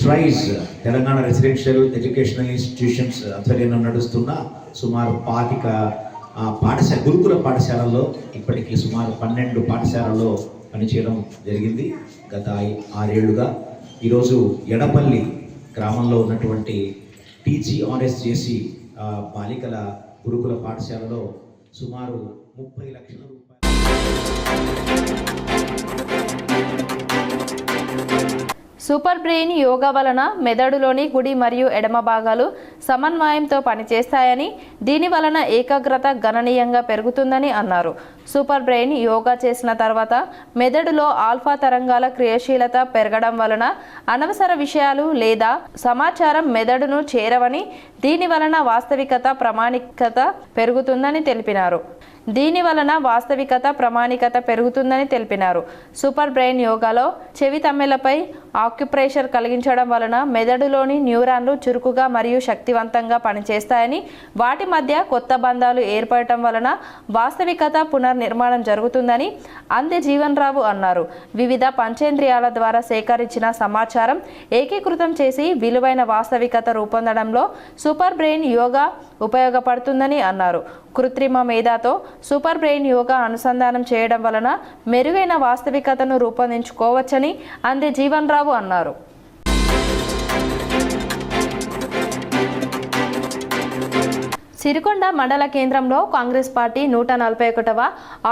tries Telangana residential educational institutions ఆధ్వర్యంలో నడుస్తున్న సుమారు 25 గురుకుల పాఠశాలల్లో ఇప్పటికీ సుమారు 12 పాఠశాలల్లో పనిచేయడం జరిగింది. గత 6 ఏళ్లుగా ఈరోజు ఎడపల్లి గ్రామంలో ఉన్నటువంటి TGRSJC బాలికల గురుకుల పాఠశాలలో సుమారు 30 లక్షల రూపాయలు. సూపర్ బ్రెయిన్ యోగా వలన మెదడులోని కుడి మరియు ఎడమ భాగాలు సమన్వయంతో పనిచేస్తాయని, దీని వలన ఏకాగ్రత గణనీయంగా పెరుగుతుందని అన్నారు. సూపర్ బ్రెయిన్ యోగా చేసిన తర్వాత మెదడులో ఆల్ఫా తరంగాల క్రియాశీలత పెరగడం వలన అనవసర విషయాలు లేదా సమాచారం మెదడును చేరవని, దీని వలన వాస్తవికత ప్రామాణికత పెరుగుతుందని తెలిపినారు. సూపర్ బ్రెయిన్ యోగాలో చెవి తమ్మెలపై ఆక్యుప్రెషర్ కలిగించడం వలన మెదడులోని న్యూరాన్లు చురుకుగా మరియు శక్తివంతంగా పనిచేస్తాయని, వాటి మధ్య కొత్త బంధాలు ఏర్పడటం వలన వాస్తవికత పునర్నిర్మాణం జరుగుతుందని అందే జీవన్ రావు అన్నారు. వివిధ పంచేంద్రియాల ద్వారా సేకరించిన సమాచారం ఏకీకృతం చేసి విలువైన వాస్తవికత రూపొందడంలో సూపర్ బ్రెయిన్ యోగా ఉపయోగపడుతుందని అన్నారు. కృత్రిమ మేధాతో సూపర్ బ్రెయిన్ యోగా అనుసంధానం చేయడం వలన మెరుగైన వాస్తవికతను రూపొందించుకోవచ్చని అందే జీవన్ రావు అన్నారు. సిరికొండ మండల కేంద్రంలో కాంగ్రెస్ పార్టీ 141వ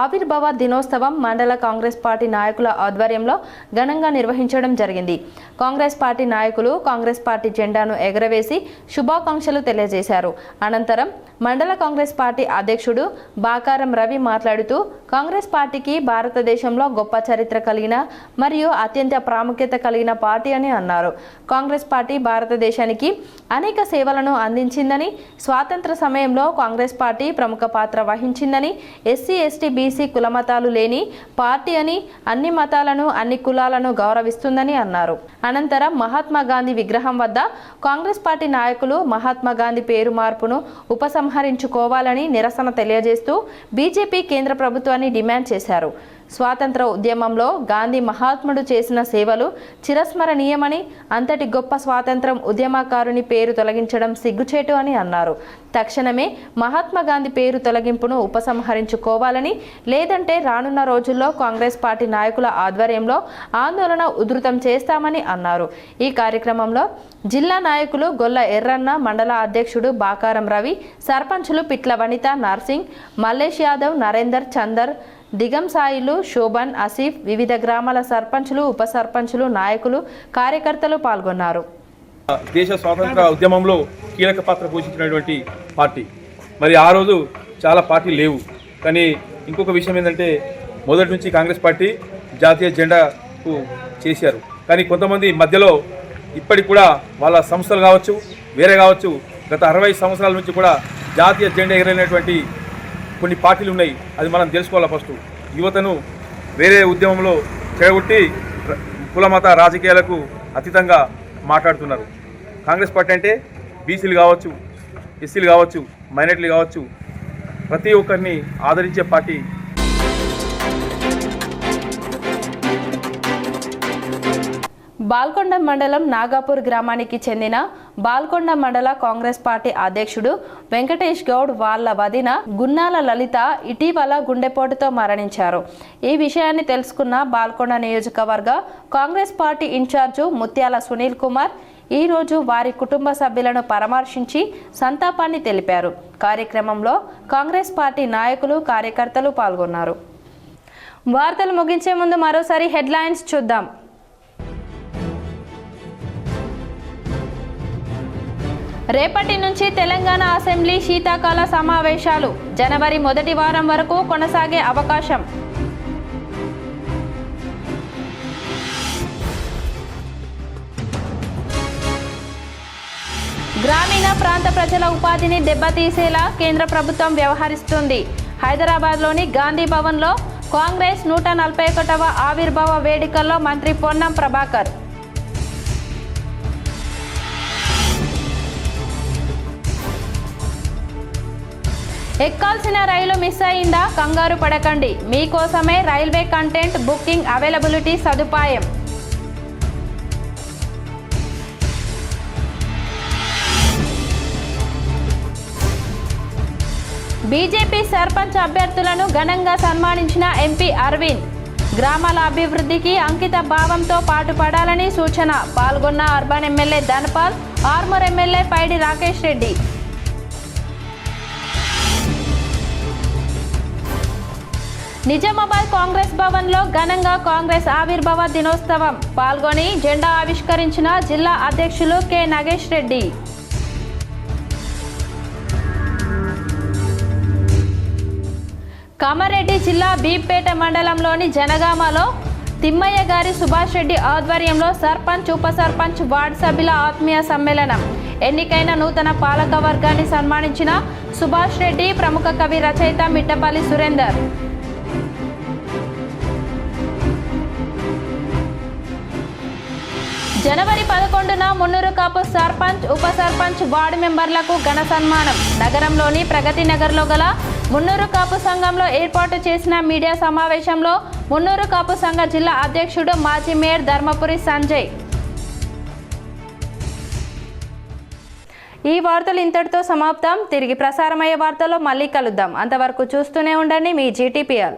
ఆవిర్భావ దినోత్సవం మండల కాంగ్రెస్ పార్టీ నాయకుల ఆధ్వర్యంలో ఘనంగా నిర్వహించడం జరిగింది. కాంగ్రెస్ పార్టీ నాయకులు కాంగ్రెస్ పార్టీ జెండాను ఎగరవేసి శుభాకాంక్షలు తెలియజేశారు. అనంతరం మండల కాంగ్రెస్ పార్టీ అధ్యక్షుడు బాకారం రవి మాట్లాడుతూ, కాంగ్రెస్ పార్టీకి భారతదేశంలో గొప్ప చరిత్ర కలిగిన మరియు అత్యంత ప్రాముఖ్యత కలిగిన పార్టీ అని అన్నారు. కాంగ్రెస్ పార్టీ భారతదేశానికి అనేక సేవలను అందించిందని, స్వాతంత్ర సమయంలో కాంగ్రెస్ పార్టీ ప్రముఖ పాత్ర వహించిందని, ఎస్సీ ఎస్టీ బీసీ కులమతాలు లేని పార్టీ అని, అన్ని మతాలను అన్ని కులాలను గౌరవిస్తుందని అన్నారు. అనంతరం మహాత్మా గాంధీ విగ్రహం వద్ద కాంగ్రెస్ పార్టీ నాయకులు మహాత్మా గాంధీ పేరు మార్పును ఉపసంహరించుకోవాలని నిరసన తెలియజేస్తూ బీజేపీ కేంద్ర ప్రభుత్వాన్ని డిమాండ్ చేశారు. స్వాతంత్ర ఉద్యమంలో గాంధీ మహాత్ముడు చేసిన సేవలు చిరస్మరణీయమని, అంతటి గొప్ప స్వాతంత్రం ఉద్యమకారుని పేరు తొలగించడం సిగ్గుచేటు అని అన్నారు. తక్షణమే మహాత్మా గాంధీ పేరు తొలగింపును ఉపసంహరించుకోవాలని, లేదంటే రానున్న రోజుల్లో కాంగ్రెస్ పార్టీ నాయకుల ఆధ్వర్యంలో ఆందోళన ఉధృతం చేస్తామని అన్నారు. ఈ కార్యక్రమంలో జిల్లా నాయకులు గొల్ల ఎర్రన్న, మండల అధ్యక్షుడు బాకారం రవి, సర్పంచులు పిట్ల వనిత, నర్సింగ్, మల్లేష్ యాదవ్, నరేందర్, చందర్, దిగం సాయిలు, శోభన్, ఆసిఫ్, వివిధ గ్రామాల సర్పంచులు, ఉప సర్పంచులు, నాయకులు, కార్యకర్తలు పాల్గొన్నారు. దేశ స్వాతంత్ర ఉద్యమంలో కీలక పాత్ర పోషించినటువంటి పార్టీ. మరి ఆ రోజు చాలా పార్టీలు లేవు. కానీ ఇంకొక విషయం ఏంటంటే మొదటి నుంచి కాంగ్రెస్ పార్టీ జాతీయ జెండాకు చేశారు. కానీ కొంతమంది మధ్యలో ఇప్పటికి కూడా వాళ్ళ సంస్థలు కావచ్చు, వేరే కావచ్చు, గత 60 సంవత్సరాల నుంచి కూడా జాతీయ జెండా ఎగరైనటువంటి కొన్ని పార్టీలు ఉన్నాయి. అది మనం తెలుసుకోవాలి. ఫస్ట్ యువతను వేరే ఉద్యమంలో చెడగొట్టి కులమత రాజకీయాలకు అతీతంగా మాట్లాడుతున్నారు. కాంగ్రెస్ పార్టీ అంటే బీసీలు కావచ్చు, ఎస్సీలు కావచ్చు, మైనారిటీలు కావచ్చు, ప్రతి ఒక్కరిని ఆదరించే పార్టీ. బాల్కొండ మండలం నాగాపూర్ గ్రామానికి చెందిన బాల్కొండ మండల కాంగ్రెస్ పార్టీ అధ్యక్షుడు వెంకటేష్ గౌడ్ వాళ్ళ వదిన గున్నాల లలిత ఇటీవల గుండెపోటుతో మరణించారు. ఈ విషయాన్ని తెలుసుకున్న బాల్కొండ నియోజకవర్గ కాంగ్రెస్ పార్టీ ఇన్ఛార్జు ముత్యాల సునీల్ కుమార్ ఈ రోజు వారి కుటుంబ సభ్యులను పరామర్శించి సంతాపాన్ని తెలిపారు. కార్యక్రమంలో కాంగ్రెస్ పార్టీ నాయకులు, కార్యకర్తలు పాల్గొన్నారు. వార్తలు ముగించే ముందు మరోసారి హెడ్లైన్స్ చూద్దాం. రేపటి నుంచి తెలంగాణ అసెంబ్లీ శీతాకాల సమావేశాలు జనవరి మొదటి వారం వరకు కొనసాగే అవకాశం. గ్రామీణ ప్రాంత ప్రజల ఉపాధిని దెబ్బతీసేలా కేంద్ర ప్రభుత్వం వ్యవహరిస్తుంది. హైదరాబాద్లోని గాంధీ భవన్లో కాంగ్రెస్ 141వ ఆవిర్భావ వేడుకల్లో మంత్రి పొన్నం ప్రభాకర్. ఎక్కాల్సిన రైలు మిస్ అయిందా? కంగారు పడకండి, మీకోసమే రైల్వే కంటెంట్ బుకింగ్ అవైలబిలిటీ సదుపాయం. బీజేపీ సర్పంచ్ అభ్యర్థులను ఘనంగా సన్మానించిన ఎంపీ అరవింద్. గ్రామాల అభివృద్ధికి అంకిత భావంతో పాటుపడాలని సూచన. పాల్గొన్న urban MLA Dhanpal, Armoor MLA Paidi Rakesh Reddy. Nizamabad Congress భవన్లో ఘనంగా కాంగ్రెస్ ఆవిర్భావ దినోత్సవం పాల్గొని జెండా ఆవిష్కరించిన జిల్లా అధ్యక్షులు కె నాగేష్ రెడ్డి. కామారెడ్డి జిల్లా బీపేట మండలంలోని జనగామలో తిమ్మయ్య గారి సుభాష్ రెడ్డి ఆధ్వర్యంలో సర్పంచ్, ఉప సర్పంచ్, వార్డు సభ్యుల ఆత్మీయ సమ్మేళనం. ఎన్నికైన నూతన పాలక వర్గాన్ని సన్మానించిన సుభాష్ రెడ్డి, ప్రముఖ కవి రచయిత మిట్టపల్లి సురేందర్. జనవరి 11న మున్నూరు కాపు సర్పంచ్, ఉప సర్పంచ్, వార్డు మెంబర్లకు ఘన సన్మానం. నగరంలోని ప్రగతి నగర్లో గల మున్నూరు కాపు సంఘంలో ఏర్పాటు చేసిన మీడియా సమావేశంలో మున్నూరు కాపు సంఘ జిల్లా అధ్యక్షుడు, మాజీ మేయర్ ధర్మపురి సంజయ్. ఈ వార్తలు ఇంతటితో సమాప్తం. తిరిగి ప్రసారమయ్యే వార్తల్లో మళ్ళీ కలుద్దాం. అంతవరకు చూస్తూనే ఉండండి మీ GTPL.